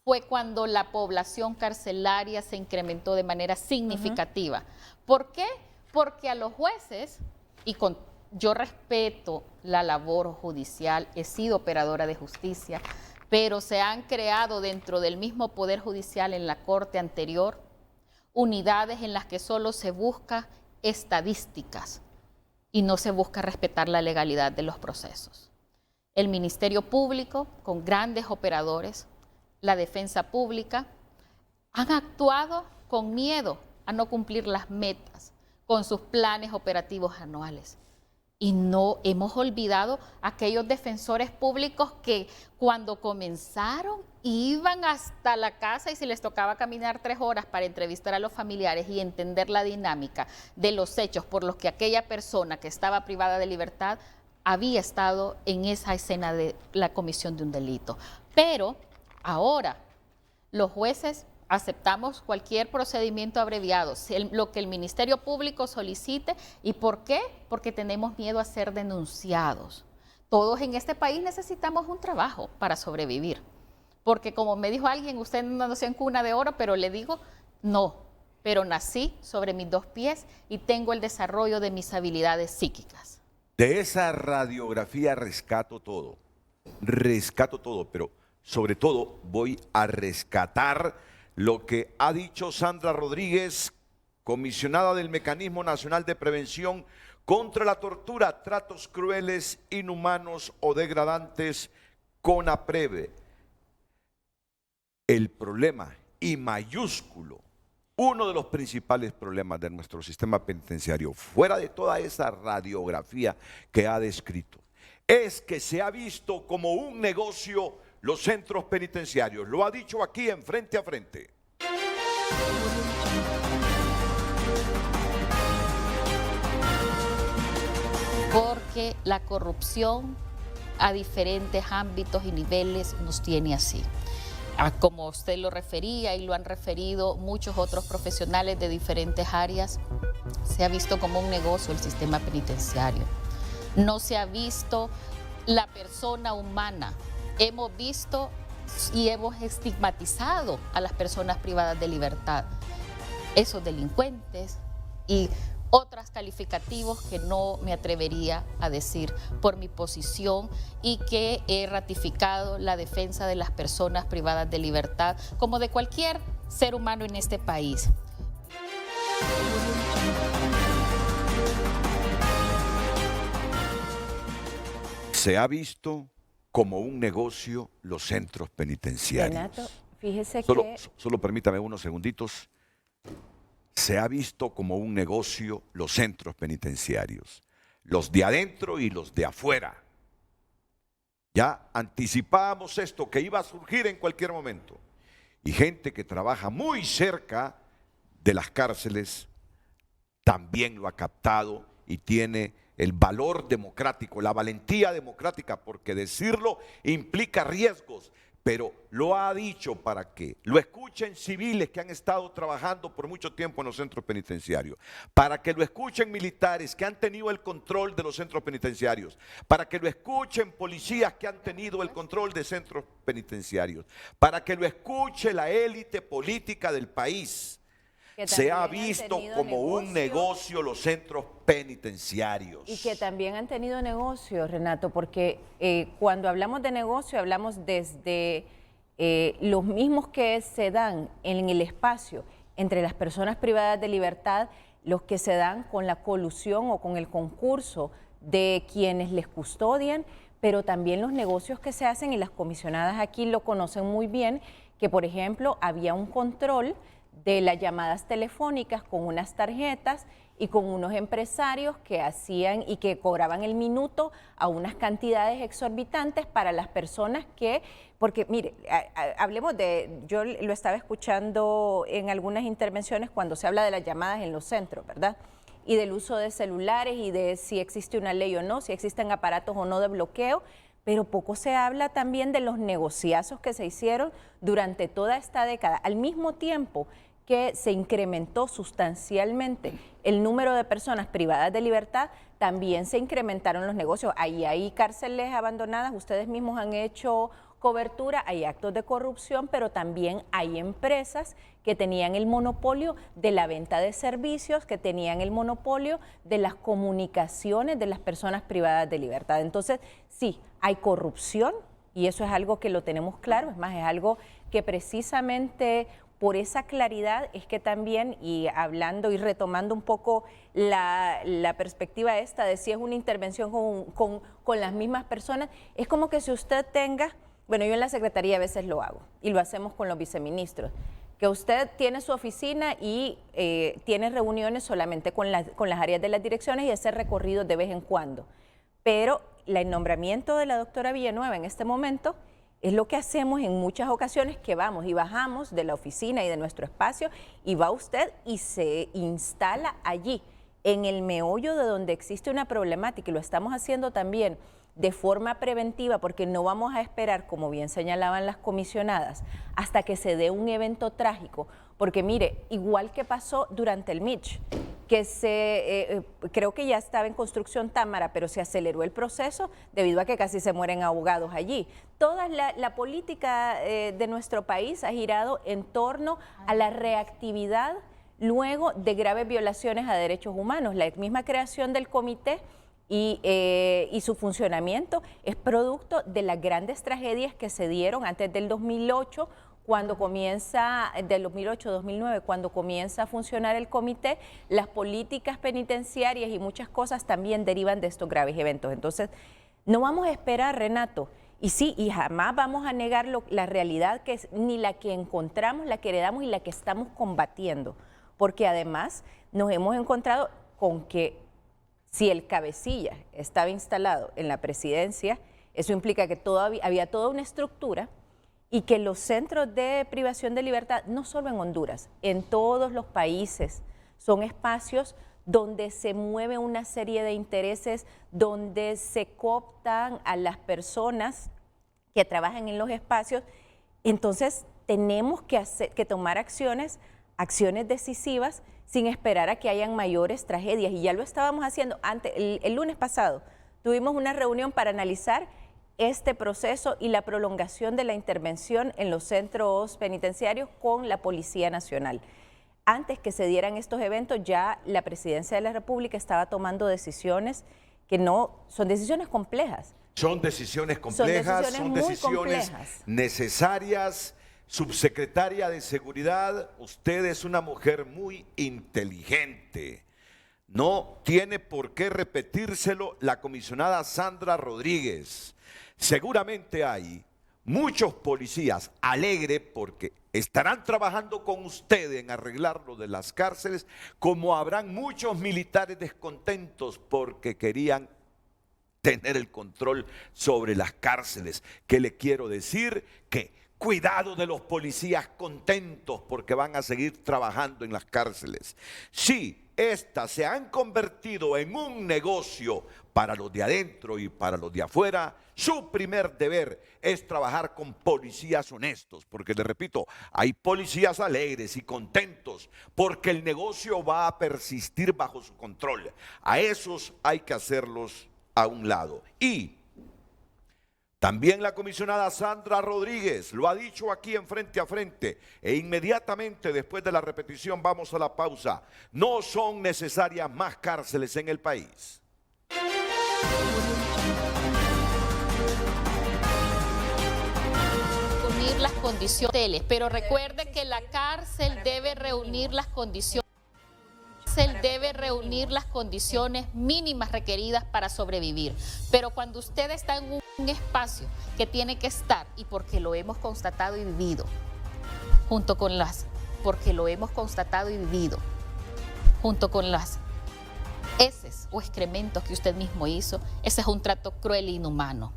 fue cuando la población carcelaria se incrementó de manera significativa. ¿Por qué? Porque a los jueces, yo respeto la labor judicial, he sido operadora de justicia, pero se han creado dentro del mismo Poder Judicial en la Corte anterior unidades en las que solo se busca estadísticas y no se busca respetar la legalidad de los procesos. El Ministerio Público, con grandes operadores, la defensa pública, han actuado con miedo a no cumplir las metas con sus planes operativos anuales. Y no hemos olvidado aquellos defensores públicos que cuando comenzaron iban hasta la casa y si les tocaba caminar 3 horas para entrevistar a los familiares y entender la dinámica de los hechos por los que aquella persona que estaba privada de libertad había estado en esa escena de la comisión de un delito. Pero ahora los jueces aceptamos cualquier procedimiento abreviado, lo que el Ministerio Público solicite. ¿Y por qué? Porque tenemos miedo a ser denunciados. Todos en este país necesitamos un trabajo para sobrevivir. Porque como me dijo alguien, usted no nació en cuna de oro, pero le digo, no, pero nací sobre mis 2 pies y tengo el desarrollo de mis habilidades psíquicas. De esa radiografía rescato todo, pero sobre todo voy a rescatar lo que ha dicho Sandra Rodríguez, comisionada del Mecanismo Nacional de Prevención contra la Tortura, Tratos Crueles, Inhumanos o Degradantes, CONAPREVE. El problema, y mayúsculo, uno de los principales problemas de nuestro sistema penitenciario, fuera de toda esa radiografía que ha descrito, es que se ha visto como un negocio los centros penitenciarios. Lo ha dicho aquí en Frente a Frente. Porque la corrupción a diferentes ámbitos y niveles nos tiene así. Como usted lo refería y lo han referido muchos otros profesionales de diferentes áreas, se ha visto como un negocio el sistema penitenciario. No se ha visto la persona humana. Hemos visto y hemos estigmatizado a las personas privadas de libertad, esos delincuentes y otros calificativos que no me atrevería a decir por mi posición, y que he ratificado la defensa de las personas privadas de libertad como de cualquier ser humano en este país. Se ha visto como un negocio los centros penitenciarios. Renato, fíjese Solo permítame unos segunditos. Se ha visto como un negocio los centros penitenciarios, los de adentro y los de afuera. Ya anticipábamos esto, que iba a surgir en cualquier momento. Y gente que trabaja muy cerca de las cárceles también lo ha captado y tiene el valor democrático, la valentía democrática, porque decirlo implica riesgos, pero lo ha dicho para que lo escuchen civiles que han estado trabajando por mucho tiempo en los centros penitenciarios, para que lo escuchen militares que han tenido el control de los centros penitenciarios, para que lo escuchen policías que han tenido el control de centros penitenciarios, para que lo escuche la élite política del país. Se ha visto como un negocio los centros penitenciarios. Y que también han tenido negocio, Renato, porque cuando hablamos de negocio hablamos desde los mismos que se dan en el espacio entre las personas privadas de libertad, los que se dan con la colusión o con el concurso de quienes les custodian, pero también los negocios que se hacen, y las comisionadas aquí lo conocen muy bien, que por ejemplo había un control de las llamadas telefónicas con unas tarjetas y con unos empresarios que hacían y que cobraban el minuto a unas cantidades exorbitantes para las personas que, porque mire, hablemos de, yo lo estaba escuchando en algunas intervenciones cuando se habla de las llamadas en los centros, ¿verdad? Y del uso de celulares y de si existe una ley o no, si existen aparatos o no de bloqueo, pero poco se habla también de los negociazos que se hicieron durante toda esta década. Al mismo tiempo que se incrementó sustancialmente el número de personas privadas de libertad, también se incrementaron los negocios. Ahí hay cárceles abandonadas, ustedes mismos han hecho cobertura, hay actos de corrupción, pero también hay empresas que tenían el monopolio de la venta de servicios, que tenían el monopolio de las comunicaciones de las personas privadas de libertad. Entonces, sí, hay corrupción y eso es algo que lo tenemos claro, es más, es algo que precisamente por esa claridad es que también, y hablando y retomando un poco la perspectiva esta de si es una intervención con las mismas personas, es como que si usted tenga, bueno, yo en la Secretaría a veces lo hago y lo hacemos con los viceministros, que usted tiene su oficina y tiene reuniones solamente con las áreas de las direcciones y hace recorridos de vez en cuando, pero el nombramiento de la doctora Villanueva en este momento es lo que hacemos en muchas ocasiones, que vamos y bajamos de la oficina y de nuestro espacio y va usted y se instala allí, en el meollo de donde existe una problemática, y lo estamos haciendo también de forma preventiva, porque no vamos a esperar, como bien señalaban las comisionadas, hasta que se dé un evento trágico, porque mire, igual que pasó durante el Mitch, que creo que ya estaba en construcción Támara, pero se aceleró el proceso debido a que casi se mueren ahogados allí. Toda la política de nuestro país ha girado en torno a la reactividad luego de graves violaciones a derechos humanos. La misma creación del comité y su funcionamiento es producto de las grandes tragedias que se dieron antes del 2008, cuando comienza, del 2008-2009, cuando comienza a funcionar el comité. Las políticas penitenciarias y muchas cosas también derivan de estos graves eventos. Entonces, no vamos a esperar, Renato, y sí, y jamás vamos a negar la realidad, que es ni la que encontramos, la que heredamos y la que estamos combatiendo, porque además nos hemos encontrado con que si el cabecilla estaba instalado en la presidencia, eso implica que había toda una estructura, y que los centros de privación de libertad, no solo en Honduras, en todos los países, son espacios donde se mueve una serie de intereses, donde se cooptan a las personas que trabajan en los espacios. Entonces tenemos que tomar acciones decisivas sin esperar a que hayan mayores tragedias, y ya lo estábamos haciendo antes. El lunes pasado tuvimos una reunión para analizar este proceso y la prolongación de la intervención en los centros penitenciarios con la Policía Nacional. Antes que se dieran estos eventos, ya la Presidencia de la República estaba tomando decisiones que no son decisiones complejas. Son decisiones complejas, son decisiones necesarias. Subsecretaria de Seguridad, usted es una mujer muy inteligente. No tiene por qué repetírselo la comisionada Sandra Rodríguez. Seguramente hay muchos policías alegres porque estarán trabajando con usted en arreglar lo de las cárceles, como habrán muchos militares descontentos porque querían tener el control sobre las cárceles. ¿Qué le quiero decir? Que cuidado de los policías contentos porque van a seguir trabajando en las cárceles. Sí, estas se han convertido en un negocio para los de adentro y para los de afuera. Su primer deber es trabajar con policías honestos, porque les repito, hay policías alegres y contentos porque el negocio va a persistir bajo su control. A esos hay que hacerlos a un lado. Y también la comisionada Sandra Rodríguez lo ha dicho aquí en Frente a Frente, e inmediatamente después de la repetición vamos a la pausa. No son necesarias más cárceles en el país. Reunir las condiciones, pero recuerde que la cárcel debe reunir las condiciones. Debe reunir las condiciones mínimas requeridas para sobrevivir. Pero cuando usted está en un espacio que tiene que estar, y porque lo hemos constatado y vivido, junto con las heces o excrementos que usted mismo hizo, ese es un trato cruel e inhumano.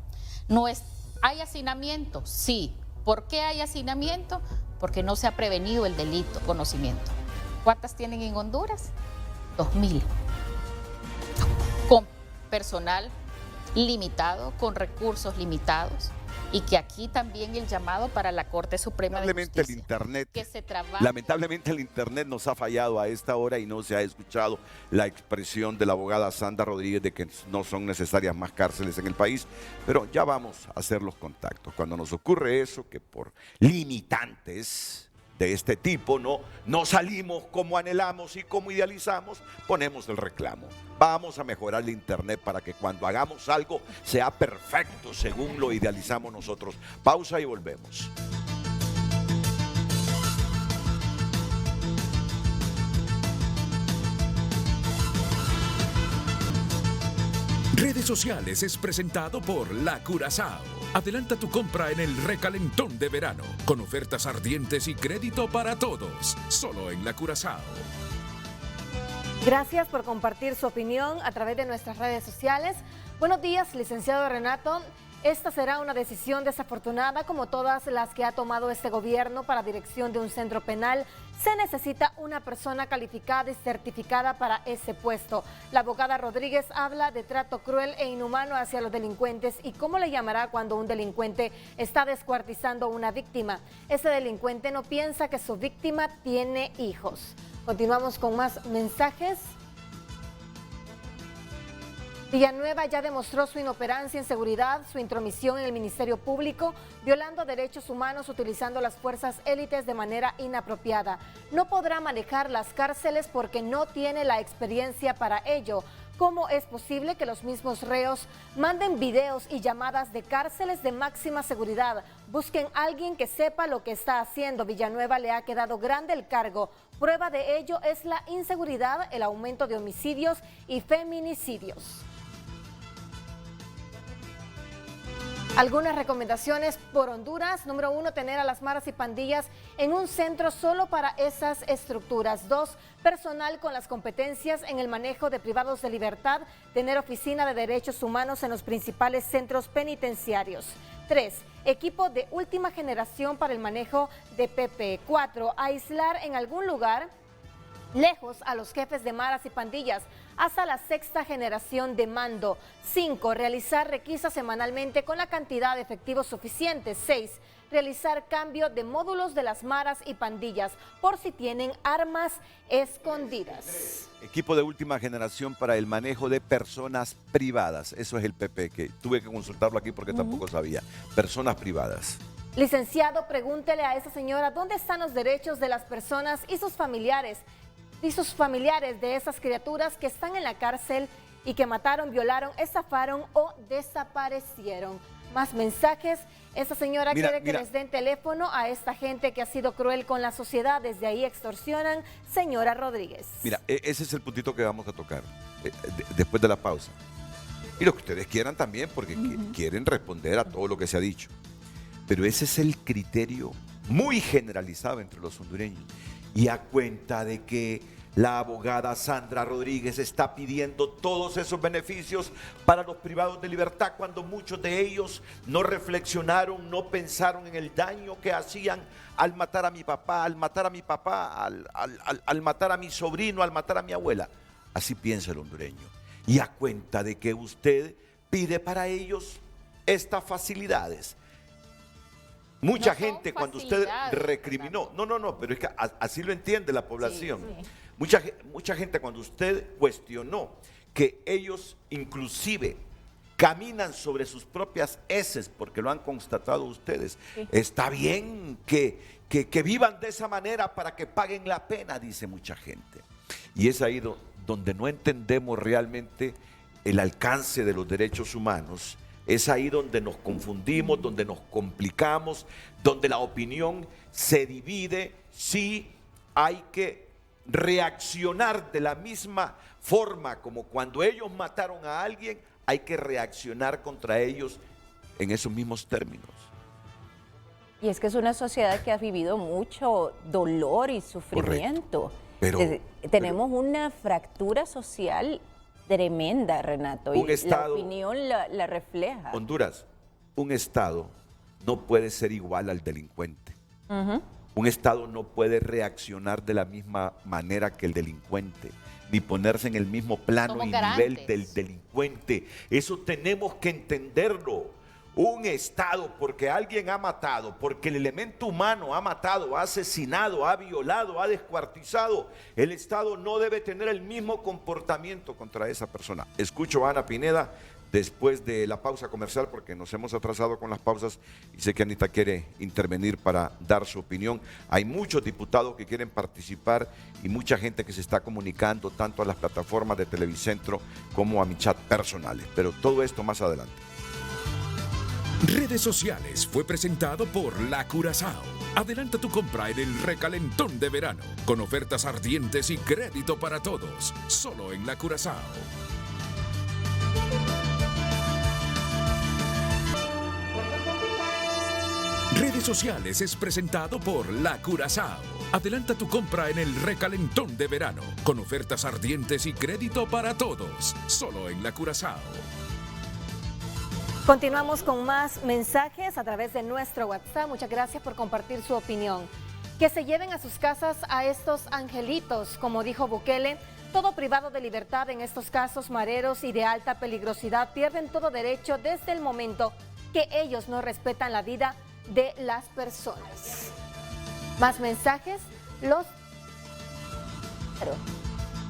¿Hay hacinamiento? Sí. ¿Por qué hay hacinamiento? Porque no se ha prevenido el delito, conocimiento. ¿Cuántas tienen en Honduras? 2.000. Con personal limitado, con recursos limitados, y que aquí también el llamado para la Corte Suprema de Justicia. Lamentablemente el Internet nos ha fallado a esta hora y no se ha escuchado la expresión de la abogada Sandra Rodríguez de que no son necesarias más cárceles en el país, pero ya vamos a hacer los contactos. Cuando nos ocurre eso, que por limitantes de este tipo no salimos como anhelamos y como idealizamos, ponemos el reclamo. Vamos a mejorar el Internet para que cuando hagamos algo sea perfecto según lo idealizamos nosotros. Pausa y volvemos. Redes Sociales es presentado por La Curazao. Adelanta tu compra en el recalentón de verano, con ofertas ardientes y crédito para todos, solo en La Curazao. Gracias por compartir su opinión a través de nuestras redes sociales. Buenos días, licenciado Renato. Esta será una decisión desafortunada como todas las que ha tomado este gobierno para dirección de un centro penal. Se necesita una persona calificada y certificada para ese puesto. La abogada Rodríguez habla de trato cruel e inhumano hacia los delincuentes y cómo le llamará cuando un delincuente está descuartizando a una víctima. Ese delincuente no piensa que su víctima tiene hijos. Continuamos con más mensajes. Villanueva ya demostró su inoperancia en seguridad, su intromisión en el Ministerio Público, violando derechos humanos utilizando las fuerzas élites de manera inapropiada. No podrá manejar las cárceles porque no tiene la experiencia para ello. ¿Cómo es posible que los mismos reos manden videos y llamadas de cárceles de máxima seguridad? Busquen a alguien que sepa lo que está haciendo. Villanueva le ha quedado grande el cargo. Prueba de ello es la inseguridad, el aumento de homicidios y feminicidios. Algunas recomendaciones por Honduras. Número 1, tener a las maras y pandillas en un centro solo para esas estructuras. 2, personal con las competencias en el manejo de privados de libertad, tener oficina de derechos humanos en los principales centros penitenciarios. 3, equipo de última generación para el manejo de PP. 4, aislar en algún lugar lejos a los jefes de maras y pandillas hasta la 6ª generación de mando. 5, realizar requisas semanalmente con la cantidad de efectivos suficiente. 6, realizar cambio de módulos de las maras y pandillas por si tienen armas escondidas. Equipo de última generación para el manejo de personas privadas. Eso es el PP, que tuve que consultarlo aquí porque tampoco sabía. Personas privadas. Licenciado, pregúntele a esa señora dónde están los derechos de las personas y sus familiares de esas criaturas que están en la cárcel y que mataron, violaron, estafaron o desaparecieron. Más mensajes. Esta señora quiere que les den teléfono a esta gente que ha sido cruel con la sociedad. Desde ahí extorsionan. Señora Rodríguez. Mira, ese es el puntito que vamos a tocar después de la pausa. Y lo que ustedes quieran también, porque quieren responder a todo lo que se ha dicho. Pero ese es el criterio muy generalizado entre los hondureños. Y a cuenta de que la abogada Sandra Rodríguez está pidiendo todos esos beneficios para los privados de libertad cuando muchos de ellos no reflexionaron, no pensaron en el daño que hacían al matar a mi papá, al matar a mi sobrino, al matar a mi abuela. Así piensa el hondureño. Y a cuenta de que usted pide para ellos estas facilidades. Mucha gente cuando usted recriminó, no, pero es que así lo entiende la población. Sí. Mucha gente cuando usted cuestionó que ellos inclusive caminan sobre sus propias heces, porque lo han constatado ustedes. Sí. Está bien que vivan de esa manera para que paguen la pena, dice mucha gente. Y es ahí donde no entendemos realmente el alcance de los derechos humanos. Es ahí donde nos confundimos, donde nos complicamos, donde la opinión se divide. Sí, hay que reaccionar de la misma forma como cuando ellos mataron a alguien, hay que reaccionar contra ellos en esos mismos términos. Y es que es una sociedad que ha vivido mucho dolor y sufrimiento. Tenemos una fractura social tremenda, Renato, y la opinión la refleja. Honduras, un Estado no puede ser igual al delincuente. Un Estado no puede reaccionar de la misma manera que el delincuente, ni ponerse en el mismo plano y nivel del delincuente. Eso tenemos que entenderlo. Un Estado, porque alguien ha matado, porque el elemento humano ha matado, ha asesinado, ha violado, ha descuartizado, el Estado no debe tener el mismo comportamiento contra esa persona. Escucho a Ana Pineda después de la pausa comercial, porque nos hemos atrasado con las pausas y sé que Anita quiere intervenir para dar su opinión. Hay muchos diputados que quieren participar y mucha gente que se está comunicando tanto a las plataformas de Televicentro como a mi chat personales, pero todo esto más adelante. Redes sociales fue presentado por La Curazao. Adelanta tu compra en el recalentón de verano, con ofertas ardientes y crédito para todos, solo en La Curazao. Redes sociales es presentado por La Curazao. Adelanta tu compra en el recalentón de verano, con ofertas ardientes y crédito para todos, solo en La Curazao. Continuamos con más mensajes a través de nuestro WhatsApp. Muchas gracias por compartir su opinión. Que se lleven a sus casas a estos angelitos, como dijo Bukele. Todo privado de libertad, en estos casos mareros y de alta peligrosidad, pierden todo derecho desde el momento que ellos no respetan la vida de las personas. Más mensajes.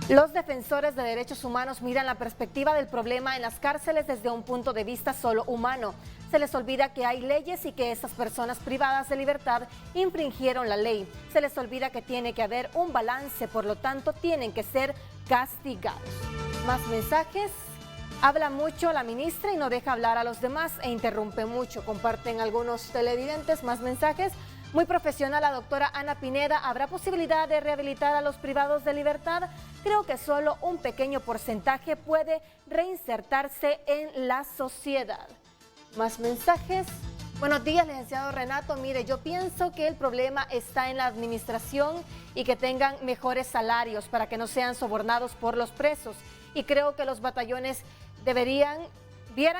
Los defensores de derechos humanos miran la perspectiva del problema en las cárceles desde un punto de vista solo humano. Se les olvida que hay leyes y que esas personas privadas de libertad infringieron la ley. Se les olvida que tiene que haber un balance, por lo tanto tienen que ser castigados. Más mensajes. Habla mucho la ministra y no deja hablar a los demás e interrumpe mucho. Comparten algunos televidentes. Más mensajes. Muy profesional la doctora Ana Pineda. ¿Habrá posibilidad de rehabilitar a los privados de libertad? Creo que solo un pequeño porcentaje puede reinsertarse en la sociedad. Más mensajes. Buenos días, licenciado Renato. Mire, yo pienso que el problema está en la administración y que tengan mejores salarios para que no sean sobornados por los presos. Y creo que los batallones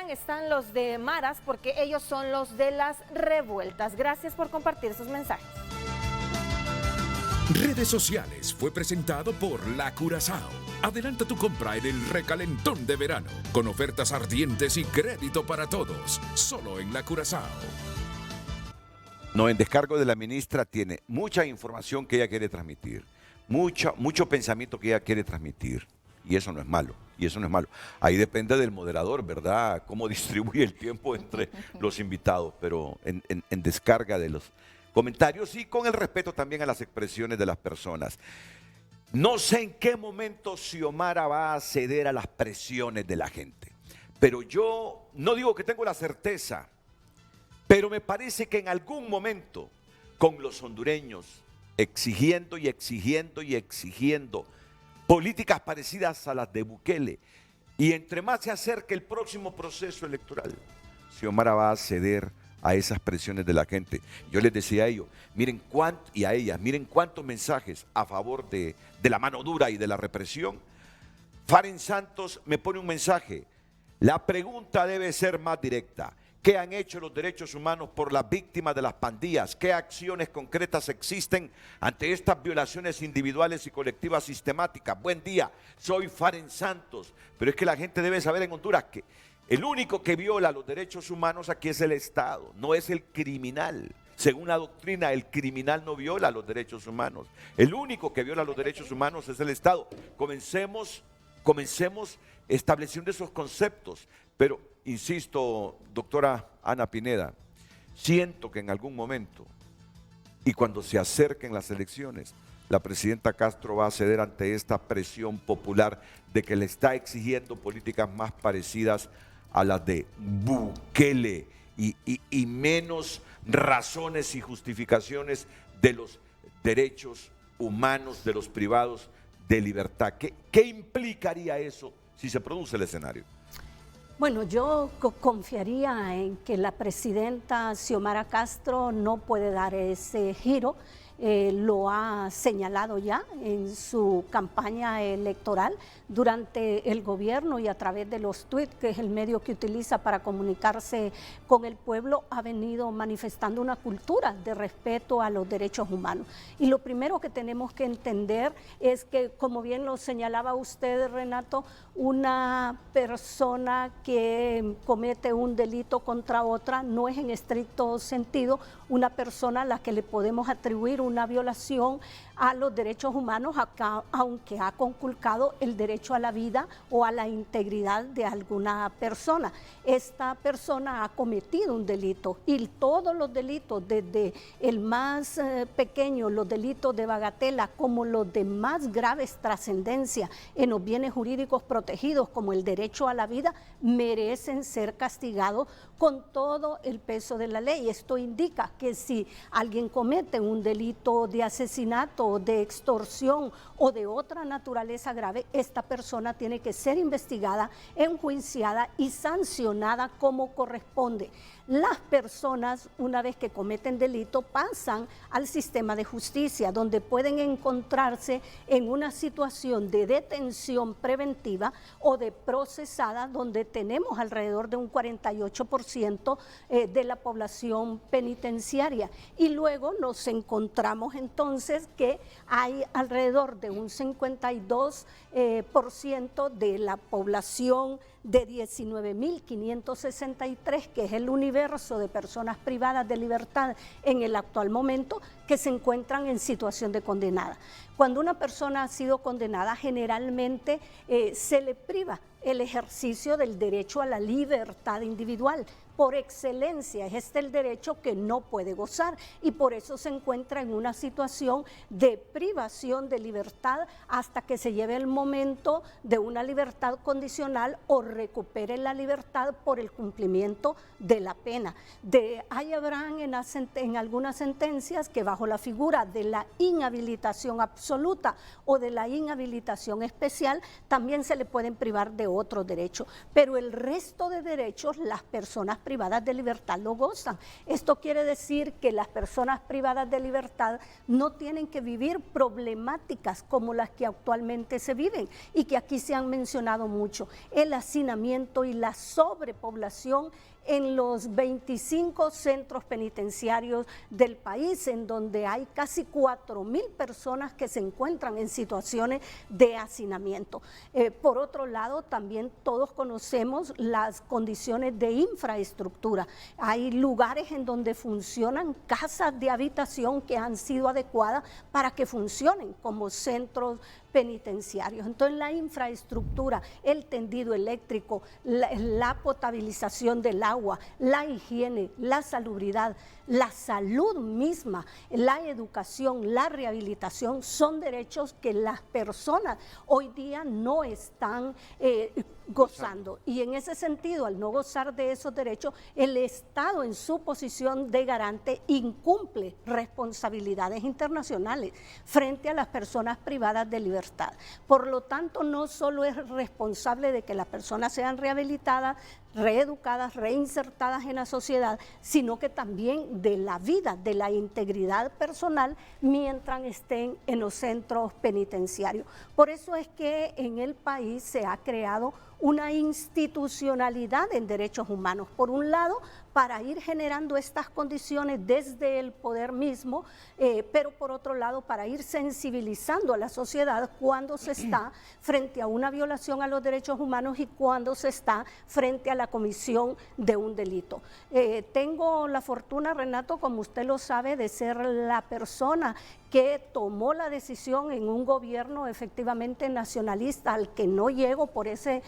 están los de maras porque ellos son los de las revueltas. Gracias por compartir sus mensajes. Redes sociales fue presentado por La Curazao. Adelanta tu compra en el recalentón de verano, con ofertas ardientes y crédito para todos, solo en La Curazao. No, en descargo de la ministra tiene mucha información que ella quiere transmitir, mucho pensamiento que ella quiere transmitir, y eso no es malo. Ahí depende del moderador, ¿verdad? Cómo distribuye el tiempo entre los invitados, pero en descarga de los comentarios y con el respeto también a las expresiones de las personas. No sé en qué momento Xiomara va a ceder a las presiones de la gente, pero yo no digo que tengo la certeza, pero me parece que en algún momento con los hondureños exigiendo políticas parecidas a las de Bukele, y entre más se acerque el próximo proceso electoral, Xiomara va a ceder a esas presiones de la gente. Yo les decía a ellos, miren cuántos mensajes a favor de la mano dura y de la represión. Faren Santos me pone un mensaje: la pregunta debe ser más directa. ¿Qué han hecho los derechos humanos por las víctimas de las pandillas? ¿Qué acciones concretas existen ante estas violaciones individuales y colectivas sistemáticas? Buen día, soy Faren Santos. Pero es que la gente debe saber en Honduras que el único que viola los derechos humanos aquí es el Estado, no es el criminal. Según la doctrina, el criminal no viola los derechos humanos. El único que viola los derechos humanos es el Estado. Comencemos estableciendo esos conceptos. Pero, insisto, doctora Ana Pineda, siento que en algún momento, y cuando se acerquen las elecciones, la presidenta Castro va a ceder ante esta presión popular de que le está exigiendo políticas más parecidas a las de Bukele y menos razones y justificaciones de los derechos humanos de los privados de libertad. ¿Qué implicaría eso si se produce el escenario? Bueno, yo confiaría en que la presidenta Xiomara Castro no puede dar ese giro. Lo ha señalado ya en su campaña electoral durante el gobierno y a través de los tweets, que es el medio que utiliza para comunicarse con el pueblo, ha venido manifestando una cultura de respeto a los derechos humanos. Y lo primero que tenemos que entender es que, como bien lo señalaba usted, Renato, una persona que comete un delito contra otra no es en estricto sentido una persona a la que le podemos atribuir una violación a los derechos humanos, aunque ha conculcado el derecho a la vida o a la integridad de alguna persona. Esta persona ha cometido un delito y todos los delitos, desde el más pequeño, los delitos de bagatela, como los de más graves trascendencia en los bienes jurídicos protegidos, como el derecho a la vida, merecen ser castigados con todo el peso de la ley. Esto indica que si alguien comete un delito de asesinato, de extorsión o de otra naturaleza grave, esta persona tiene que ser investigada, enjuiciada y sancionada como corresponde. Las personas, una vez que cometen delito, pasan al sistema de justicia, donde pueden encontrarse en una situación de detención preventiva o de procesada, donde tenemos alrededor de un 48% de la población penitenciaria. Y luego nos encontramos entonces que hay alrededor de un 52% de la población de 19.563, que es el universo de personas privadas de libertad en el actual momento, que se encuentran en situación de condenada. Cuando una persona ha sido condenada, generalmente se le priva el ejercicio del derecho a la libertad individual. Por excelencia, es el derecho que no puede gozar y por eso se encuentra en una situación de privación de libertad hasta que se lleve el momento de una libertad condicional o recupere la libertad por el cumplimiento de la pena. Ahí habrán en algunas sentencias que bajo la figura de la inhabilitación absoluta o de la inhabilitación especial también se le pueden privar de otros derechos, pero el resto de derechos las personas privadas de libertad lo gozan. Esto quiere decir que las personas privadas de libertad no tienen que vivir problemáticas como las que actualmente se viven y que aquí se han mencionado mucho: el hacinamiento y la sobrepoblación en los 25 centros penitenciarios del país, en donde hay casi 4.000 personas que se encuentran en situaciones de hacinamiento. Por otro lado, también todos conocemos las condiciones de infraestructura. Hay lugares en donde funcionan casas de habitación que han sido adecuadas para que funcionen como centros penitenciarios. Entonces la infraestructura, el tendido eléctrico, la potabilización del agua, la higiene, la salubridad, la salud misma, la educación, la rehabilitación son derechos que las personas hoy día no están gozando. Y en ese sentido, al no gozar de esos derechos, el Estado en su posición de garante incumple responsabilidades internacionales frente a las personas privadas de libertad. Por lo tanto, no solo es responsable de que las personas sean rehabilitadas, reeducadas, reinsertadas en la sociedad, sino que también de la vida, de la integridad personal mientras estén en los centros penitenciarios. Por eso es que en el país se ha creado una institucionalidad en derechos humanos. Por un lado, para ir generando estas condiciones desde el poder mismo, pero por otro lado, para ir sensibilizando a la sociedad cuando se está frente a una violación a los derechos humanos y cuando se está frente a la comisión de un delito. Tengo la fortuna, Renato, como usted lo sabe, de ser la persona que tomó la decisión en un gobierno efectivamente nacionalista, al que no llego por ese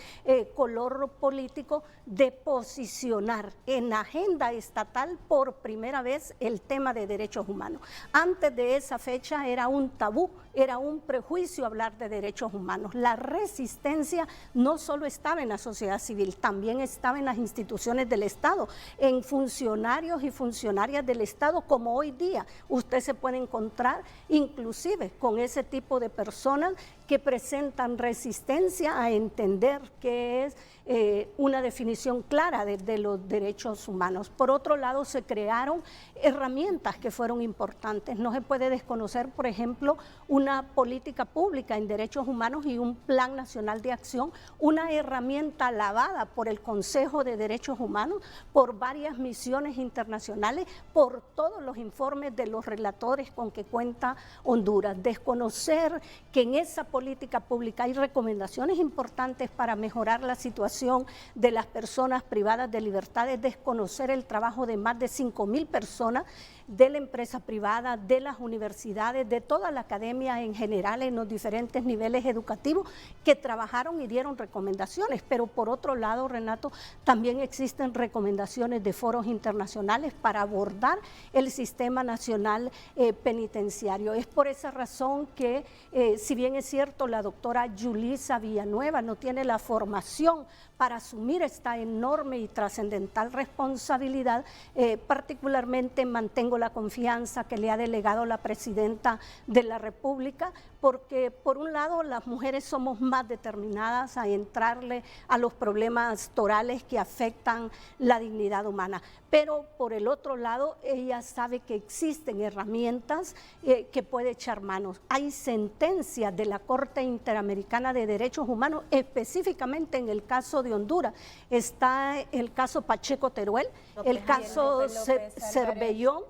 color político, de posicionar en agenda estatal por primera vez el tema de derechos humanos. Antes de esa fecha era un tabú, era un prejuicio hablar de derechos humanos. La resistencia no solo estaba en la sociedad civil, también estaba en las instituciones del Estado, en funcionarios y funcionarias del Estado, como hoy día usted se puede encontrar inclusive con ese tipo de personas que presentan resistencia a entender qué es una definición clara de los derechos humanos. Por otro lado, se crearon herramientas que fueron importantes. No se puede desconocer, por ejemplo, una política pública en derechos humanos y un plan nacional de acción, una herramienta alabada por el Consejo de Derechos Humanos, por varias misiones internacionales, por todos los informes de los relatores con que cuenta Honduras. Desconocer que en esa política pública hay recomendaciones importantes para mejorar la situación de las personas privadas de libertad, es desconocer el trabajo de más de 5.000 personas de la empresa privada, de las universidades, de toda la academia en general en los diferentes niveles educativos que trabajaron y dieron recomendaciones. Pero por otro lado, Renato, también existen recomendaciones de foros internacionales para abordar el sistema nacional penitenciario. Es por esa razón que, si bien es cierto, cierto, la doctora Yulisa Villanueva no tiene la formación para asumir esta enorme y trascendental responsabilidad. Particularmente mantengo la confianza que le ha delegado la presidenta de la República, porque por un lado las mujeres somos más determinadas a entrarle a los problemas torales que afectan la dignidad humana, pero por el otro lado ella sabe que existen herramientas que puede echar manos. Hay sentencias de la Corte Interamericana de Derechos Humanos, específicamente en el caso de Honduras. Está el caso Pacheco Teruel, el caso Cervellón,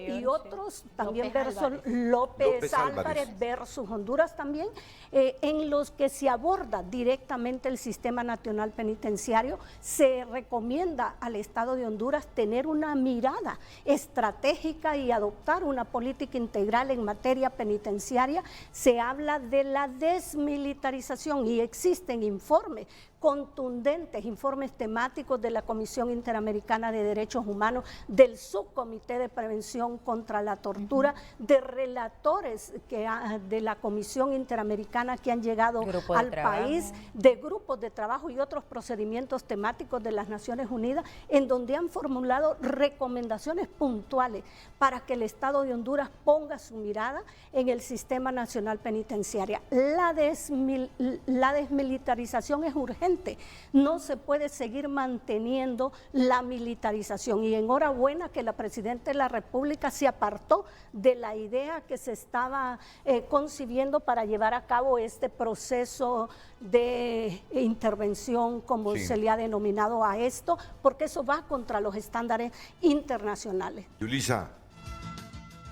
y otros también versus López Álvarez versus Honduras también, en los que se aborda directamente el sistema nacional penitenciario. Se recomienda al Estado de Honduras tener una mirada estratégica y adoptar una política integral en materia penitenciaria. Se habla de la desmilitarización y existen informes contundentes, informes temáticos de la Comisión Interamericana de Derechos Humanos, del Subcomité de Prevención contra la Tortura, de relatores de la Comisión Interamericana que han llegado al país, de grupos de trabajo y otros procedimientos temáticos de las Naciones Unidas, en donde han formulado recomendaciones puntuales para que el Estado de Honduras ponga su mirada en el sistema nacional penitenciario. La desmilitarización es urgente. No se puede seguir manteniendo la militarización, y enhorabuena que la Presidenta de la República se apartó de la idea que se estaba concibiendo para llevar a cabo este proceso de intervención, como se le ha denominado a esto, porque eso va contra los estándares internacionales. Yulisa,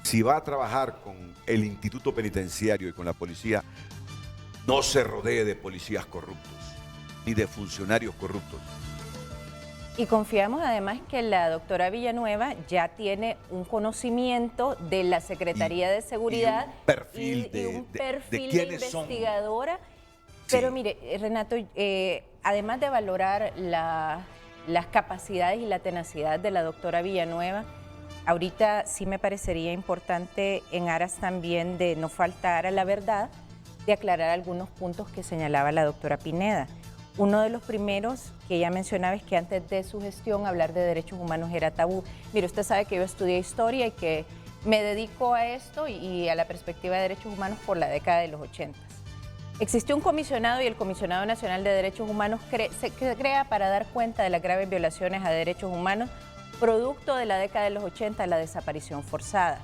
si va a trabajar con el Instituto Penitenciario y con la policía, no se rodee de policías corruptos ni de funcionarios corruptos. Y confiamos además que la doctora Villanueva ya tiene un conocimiento de la Secretaría de Seguridad y un perfil de investigadora. Pero mire, Renato, además de valorar las capacidades y la tenacidad de la doctora Villanueva, ahorita sí me parecería importante, en aras también de no faltar a la verdad, de aclarar algunos puntos que señalaba la doctora Pineda. Uno de los primeros que ella mencionaba es que antes de su gestión hablar de derechos humanos era tabú. Mire, usted sabe que yo estudié historia y que me dedico a esto y a la perspectiva de derechos humanos por la década de los 80. Existió un comisionado y el Comisionado Nacional de Derechos Humanos se crea para dar cuenta de las graves violaciones a derechos humanos producto de la década de los 80, la desaparición forzada.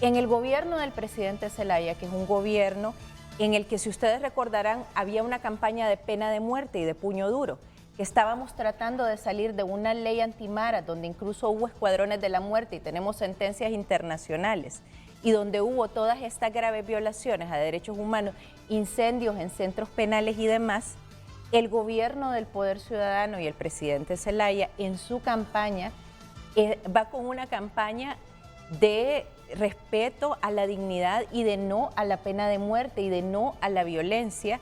En el gobierno del presidente Zelaya, que es un gobierno en el que, si ustedes recordarán, había una campaña de pena de muerte y de puño duro, que estábamos tratando de salir de una ley antimara, donde incluso hubo escuadrones de la muerte y tenemos sentencias internacionales, y donde hubo todas estas graves violaciones a derechos humanos, incendios en centros penales y demás. El gobierno del Poder Ciudadano y el presidente Zelaya, en su campaña, va con una campaña de respeto a la dignidad y de no a la pena de muerte y de no a la violencia,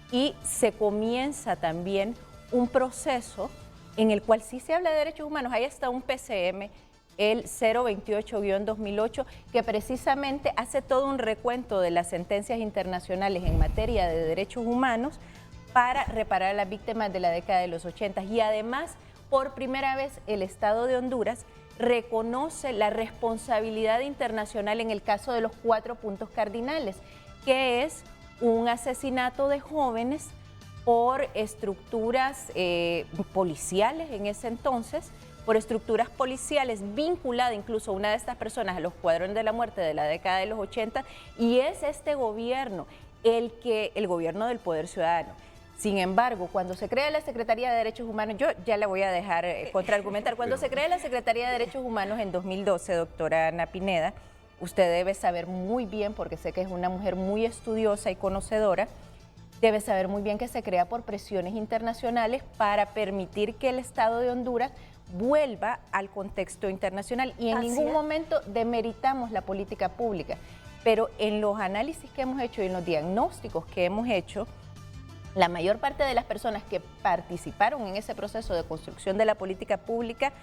y se comienza también un proceso en el cual sí se habla de derechos humanos. Hay hasta un PCM, el 028-2008, que precisamente hace todo un recuento de las sentencias internacionales en materia de derechos humanos para reparar a las víctimas de la década de los 80, y además, por primera vez, el Estado de Honduras reconoce la responsabilidad internacional en el caso de los 4 puntos cardinales, que es un asesinato de jóvenes por estructuras policiales en ese entonces, por estructuras policiales vinculadas incluso una de estas personas a los escuadrones de la muerte de la década de los 80, y es este gobierno el gobierno del Poder Ciudadano. Sin embargo, cuando se crea la Secretaría de Derechos Humanos, yo ya la voy a dejar contraargumentar, cuando se crea la Secretaría de Derechos Humanos en 2012, doctora Ana Pineda, usted debe saber muy bien, porque sé que es una mujer muy estudiosa y conocedora, debe saber muy bien que se crea por presiones internacionales para permitir que el Estado de Honduras vuelva al contexto internacional, y en ningún momento demeritamos la política pública, pero en los análisis que hemos hecho y en los diagnósticos que hemos hecho, la mayor parte de las personas que participaron en ese proceso de construcción de la política pública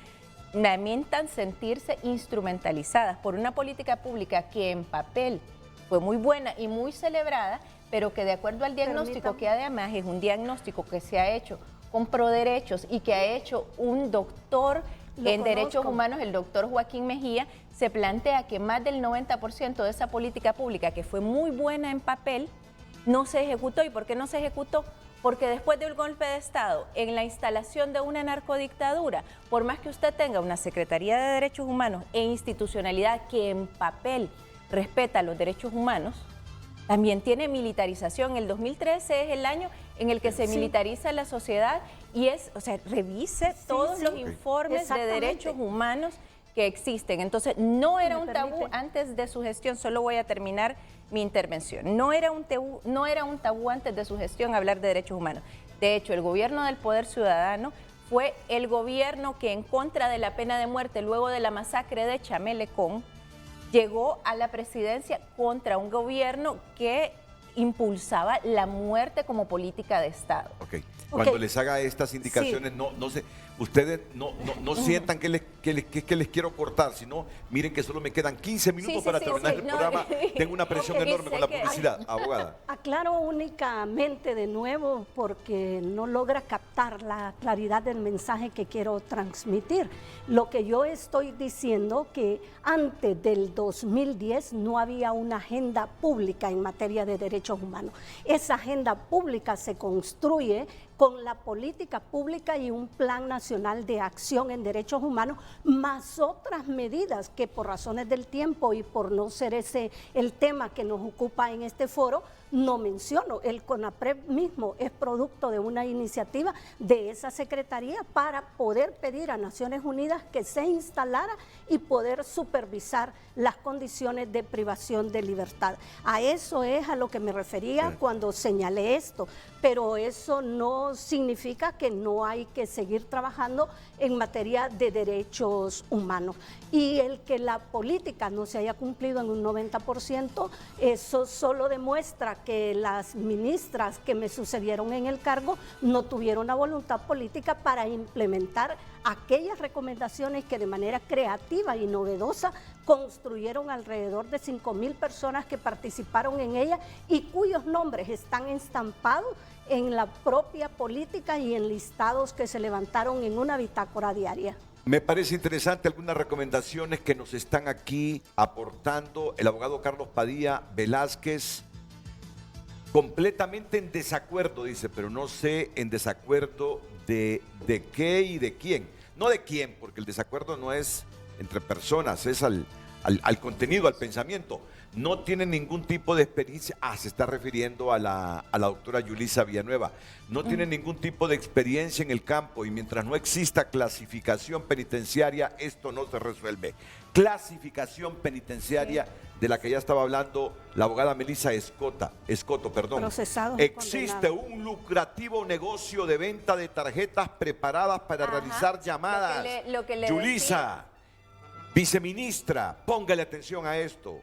lamentan sentirse instrumentalizadas por una política pública que en papel fue muy buena y muy celebrada, pero que de acuerdo al diagnóstico, que además es un diagnóstico que se ha hecho con Proderechos y que ha hecho un doctor en derechos humanos, el doctor Joaquín Mejía, se plantea que más del 90% de esa política pública, que fue muy buena en papel, no se ejecutó. ¿Y por qué no se ejecutó? Porque después de un golpe de Estado, en la instalación de una narcodictadura, por más que usted tenga una Secretaría de Derechos Humanos e institucionalidad que en papel respeta los derechos humanos, también tiene militarización. El 2013 es el año en el que se militariza la sociedad y es, o sea, revise todos los informes de derechos humanos que existen. Entonces, no era un tabú antes de su gestión, solo voy a terminar mi intervención. No era un tabú antes de su gestión hablar de derechos humanos. De hecho, el gobierno del Poder Ciudadano fue el gobierno que, en contra de la pena de muerte luego de la masacre de Chamelecón, llegó a la presidencia contra un gobierno que impulsaba la muerte como política de Estado. Cuando les haga estas indicaciones, no se, ustedes no sientan que les quiero cortar, sino miren que solo me quedan 15 minutos para terminar el programa. Tengo una presión enorme con la publicidad, abogada. Aclaro únicamente de nuevo porque no logra captar la claridad del mensaje que quiero transmitir. Lo que yo estoy diciendo que antes del 2010 no había una agenda pública en materia de derechos humanos. Esa agenda pública se construye con la política pública y un plan nacional de acción en derechos humanos, más otras medidas que por razones del tiempo y por no ser ese el tema que nos ocupa en este foro, no menciono. El CONAPRED mismo es producto de una iniciativa de esa secretaría para poder pedir a Naciones Unidas que se instalara y poder supervisar las condiciones de privación de libertad. A eso es a lo que me refería cuando señalé esto, pero eso no significa que no hay que seguir trabajando en materia de derechos humanos. Y el que la política no se haya cumplido en un 90%, eso solo demuestra que las ministras que me sucedieron en el cargo no tuvieron la voluntad política para implementar aquellas recomendaciones que de manera creativa y novedosa construyeron alrededor de 5,000 personas que participaron en ella y cuyos nombres están estampados en la propia política y en listados que se levantaron en una bitácora diaria. Me parece interesante algunas recomendaciones que nos están aquí aportando el abogado Carlos Padilla Velázquez. Completamente en desacuerdo, dice, pero no sé en desacuerdo de qué y de quién. No de quién, porque el desacuerdo no es entre personas, es al contenido, al pensamiento. No tiene ningún tipo de experiencia. Se está refiriendo a la doctora Yulisa Villanueva. No tiene ningún tipo de experiencia en el campo y mientras no exista clasificación penitenciaria, esto no se resuelve. Clasificación penitenciaria de la que ya estaba hablando la abogada Melissa Escoto. Existe un lucrativo negocio de venta de tarjetas preparadas para realizar llamadas. Yulisa, viceministra, póngale atención a esto.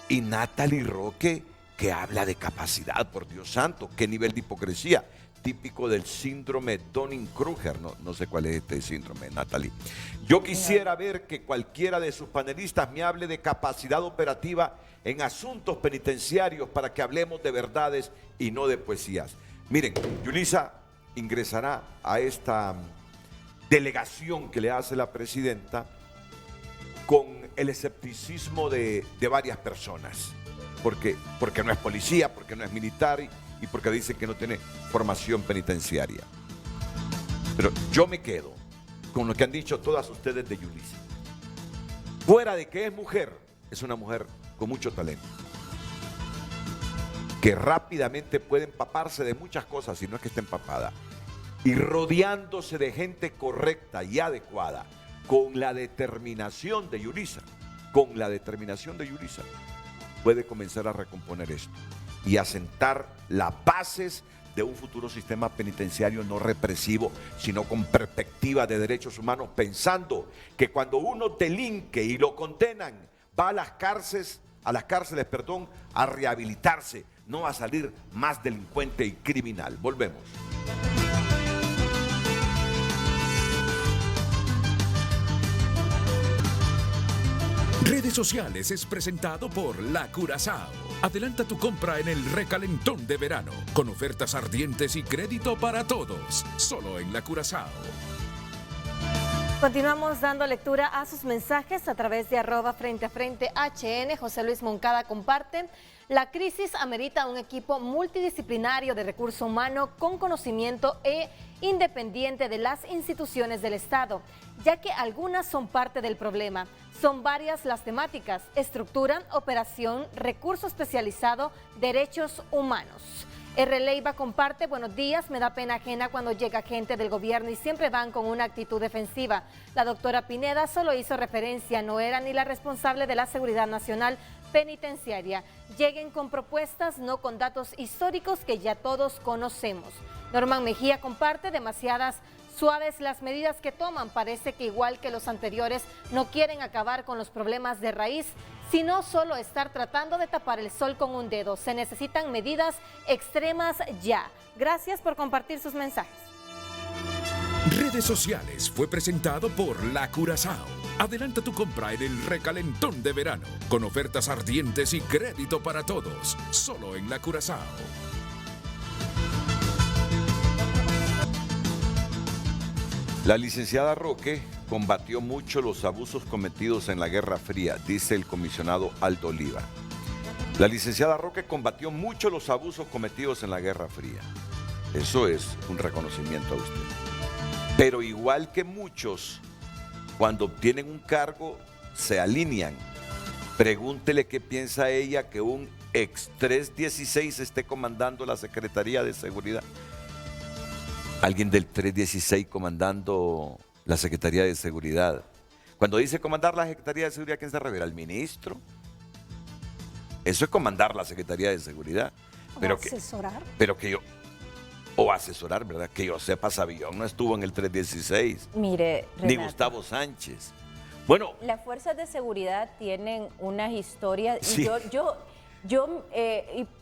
Y Natalie Roque, que habla de capacidad, por Dios santo, qué nivel de hipocresía, típico del síndrome Dunning-Kruger, no sé cuál es este síndrome, Natalie. Yo quisiera ver que cualquiera de sus panelistas me hable de capacidad operativa en asuntos penitenciarios para que hablemos de verdades y no de poesías. Miren, Yulisa ingresará a esta delegación que le hace la presidenta con el escepticismo de varias personas, porque no es policía, porque no es militar y porque dicen que no tiene formación penitenciaria. Pero yo me quedo con lo que han dicho todas ustedes de Yulisa. Fuera de que es mujer, es una mujer con mucho talento, que rápidamente puede empaparse de muchas cosas, si no es que esté empapada, y rodeándose de gente correcta y adecuada, con la determinación de Yulisa, puede comenzar a recomponer esto y a sentar las bases de un futuro sistema penitenciario no represivo, sino con perspectiva de derechos humanos, pensando que cuando uno delinque y lo condenan, va a las cárceles, a rehabilitarse, no a salir más delincuente y criminal. Volvemos. Redes Sociales es presentado por La Curazao. Adelanta tu compra en el recalentón de verano, con ofertas ardientes y crédito para todos, solo en La Curazao. Continuamos dando lectura a sus mensajes a través de @FrenteAFrente HN. José Luis Moncada comparte: la crisis amerita un equipo multidisciplinario de recurso humano con conocimiento e independiente de las instituciones del Estado, ya que algunas son parte del problema. Son varias las temáticas: estructura, operación, recurso especializado, derechos humanos. R. Leiva comparte: buenos días, me da pena ajena cuando llega gente del gobierno y siempre van con una actitud defensiva. La doctora Pineda solo hizo referencia, no era ni la responsable de la seguridad nacional penitenciaria. Lleguen con propuestas, no con datos históricos que ya todos conocemos. Norman Mejía comparte: demasiadas suaves las medidas que toman, parece que igual que los anteriores no quieren acabar con los problemas de raíz, sino solo estar tratando de tapar el sol con un dedo. Se necesitan medidas extremas ya. Gracias por compartir sus mensajes. Redes Sociales fue presentado por La Curazao. Adelanta tu compra en el recalentón de verano, con ofertas ardientes y crédito para todos, solo en La Curazao. La licenciada Roque combatió mucho los abusos cometidos en la Guerra Fría, dice el comisionado Aldo Oliva. La licenciada Roque combatió mucho los abusos cometidos en la Guerra Fría. Eso es un reconocimiento a usted. Pero igual que muchos, cuando obtienen un cargo, se alinean. Pregúntele qué piensa ella que un ex 316 esté comandando la Secretaría de Seguridad. Alguien del 316 comandando la Secretaría de Seguridad. Cuando dice comandar la Secretaría de Seguridad, ¿quién se refiere? ¿Al ministro? Eso es comandar la Secretaría de Seguridad. Pero asesorar. O asesorar, ¿verdad? Que yo sepa, Savillón no estuvo en el 316. Mire, Renato, ni Gustavo Sánchez. Bueno. Las fuerzas de seguridad tienen unas historias. Sí. Y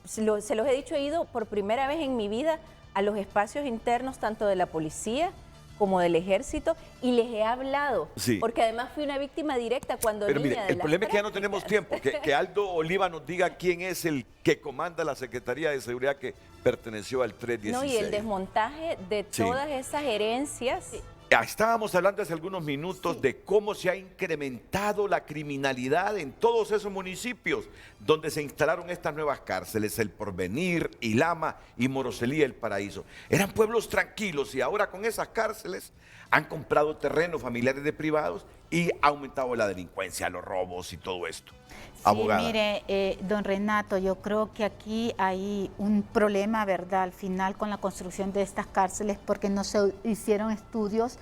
se los he dicho, he ido por primera vez en mi vida a los espacios internos tanto de la policía como del ejército y les he hablado, sí, porque además fui una víctima directa cuando Pero niña mire, de el las problema es que ya no prácticas. tenemos tiempo, que Aldo Oliva nos diga quién es el que comanda la Secretaría de Seguridad que perteneció al 316. No, y el desmontaje de todas esas herencias. Sí. Estábamos hablando hace algunos minutos de cómo se ha incrementado la criminalidad en todos esos municipios donde se instalaron estas nuevas cárceles, El Porvenir, Ilama y Moroselía, El Paraíso. Eran pueblos tranquilos y ahora con esas cárceles han comprado terrenos familiares de privados y ha aumentado la delincuencia, los robos y todo esto. Sí, Abogada. mire, don Renato, yo creo que aquí hay un problema, ¿verdad?, al final con la construcción de estas cárceles porque no se hicieron estudios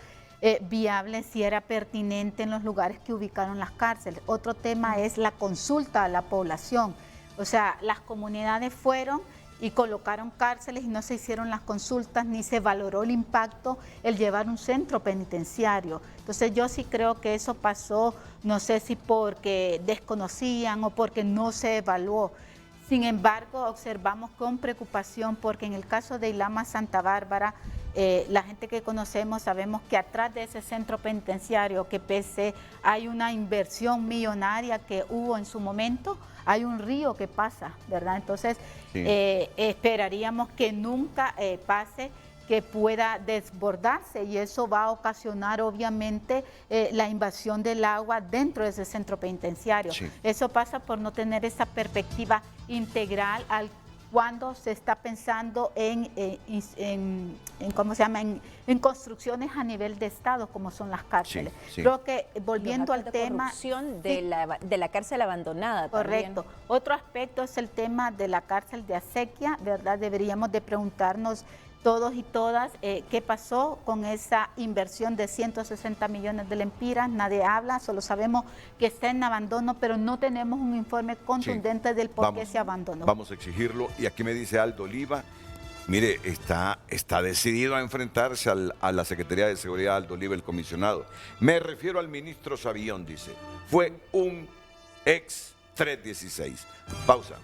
viables si era pertinente en los lugares que ubicaron las cárceles. Otro tema es la consulta a la población. O sea, las comunidades fueron y colocaron cárceles y no se hicieron las consultas ni se valoró el impacto el llevar un centro penitenciario. Entonces yo sí creo que eso pasó, no sé si porque desconocían o porque no se evaluó. Sin embargo, observamos con preocupación porque en el caso de Ilama Santa Bárbara, la gente que conocemos sabemos que atrás de ese centro penitenciario, que pese hay una inversión millonaria que hubo en su momento, hay un río que pasa, ¿verdad? Entonces, sí, esperaríamos que nunca pase, que pueda desbordarse y eso va a ocasionar obviamente la invasión del agua dentro de ese centro penitenciario. Sí. Eso pasa por no tener esa perspectiva integral cuando se está pensando ¿cómo se llama? En construcciones a nivel de Estado, como son las cárceles. Sí, sí. Creo que volviendo al tema... corrupción de la cárcel abandonada. Correcto. También. Otro aspecto es el tema de la cárcel de Acequia, ¿verdad? Deberíamos de preguntarnos todos y todas qué pasó con esa inversión de 160 millones de lempiras. Nadie habla, solo sabemos que está en abandono, pero no tenemos un informe contundente del por qué se abandonó. Vamos a exigirlo. Y aquí me dice Aldo Oliva, mire, está decidido a enfrentarse a la Secretaría de Seguridad, Aldo Oliva, el comisionado. Me refiero al ministro Savillón, dice. Fue un ex 316. Pausa.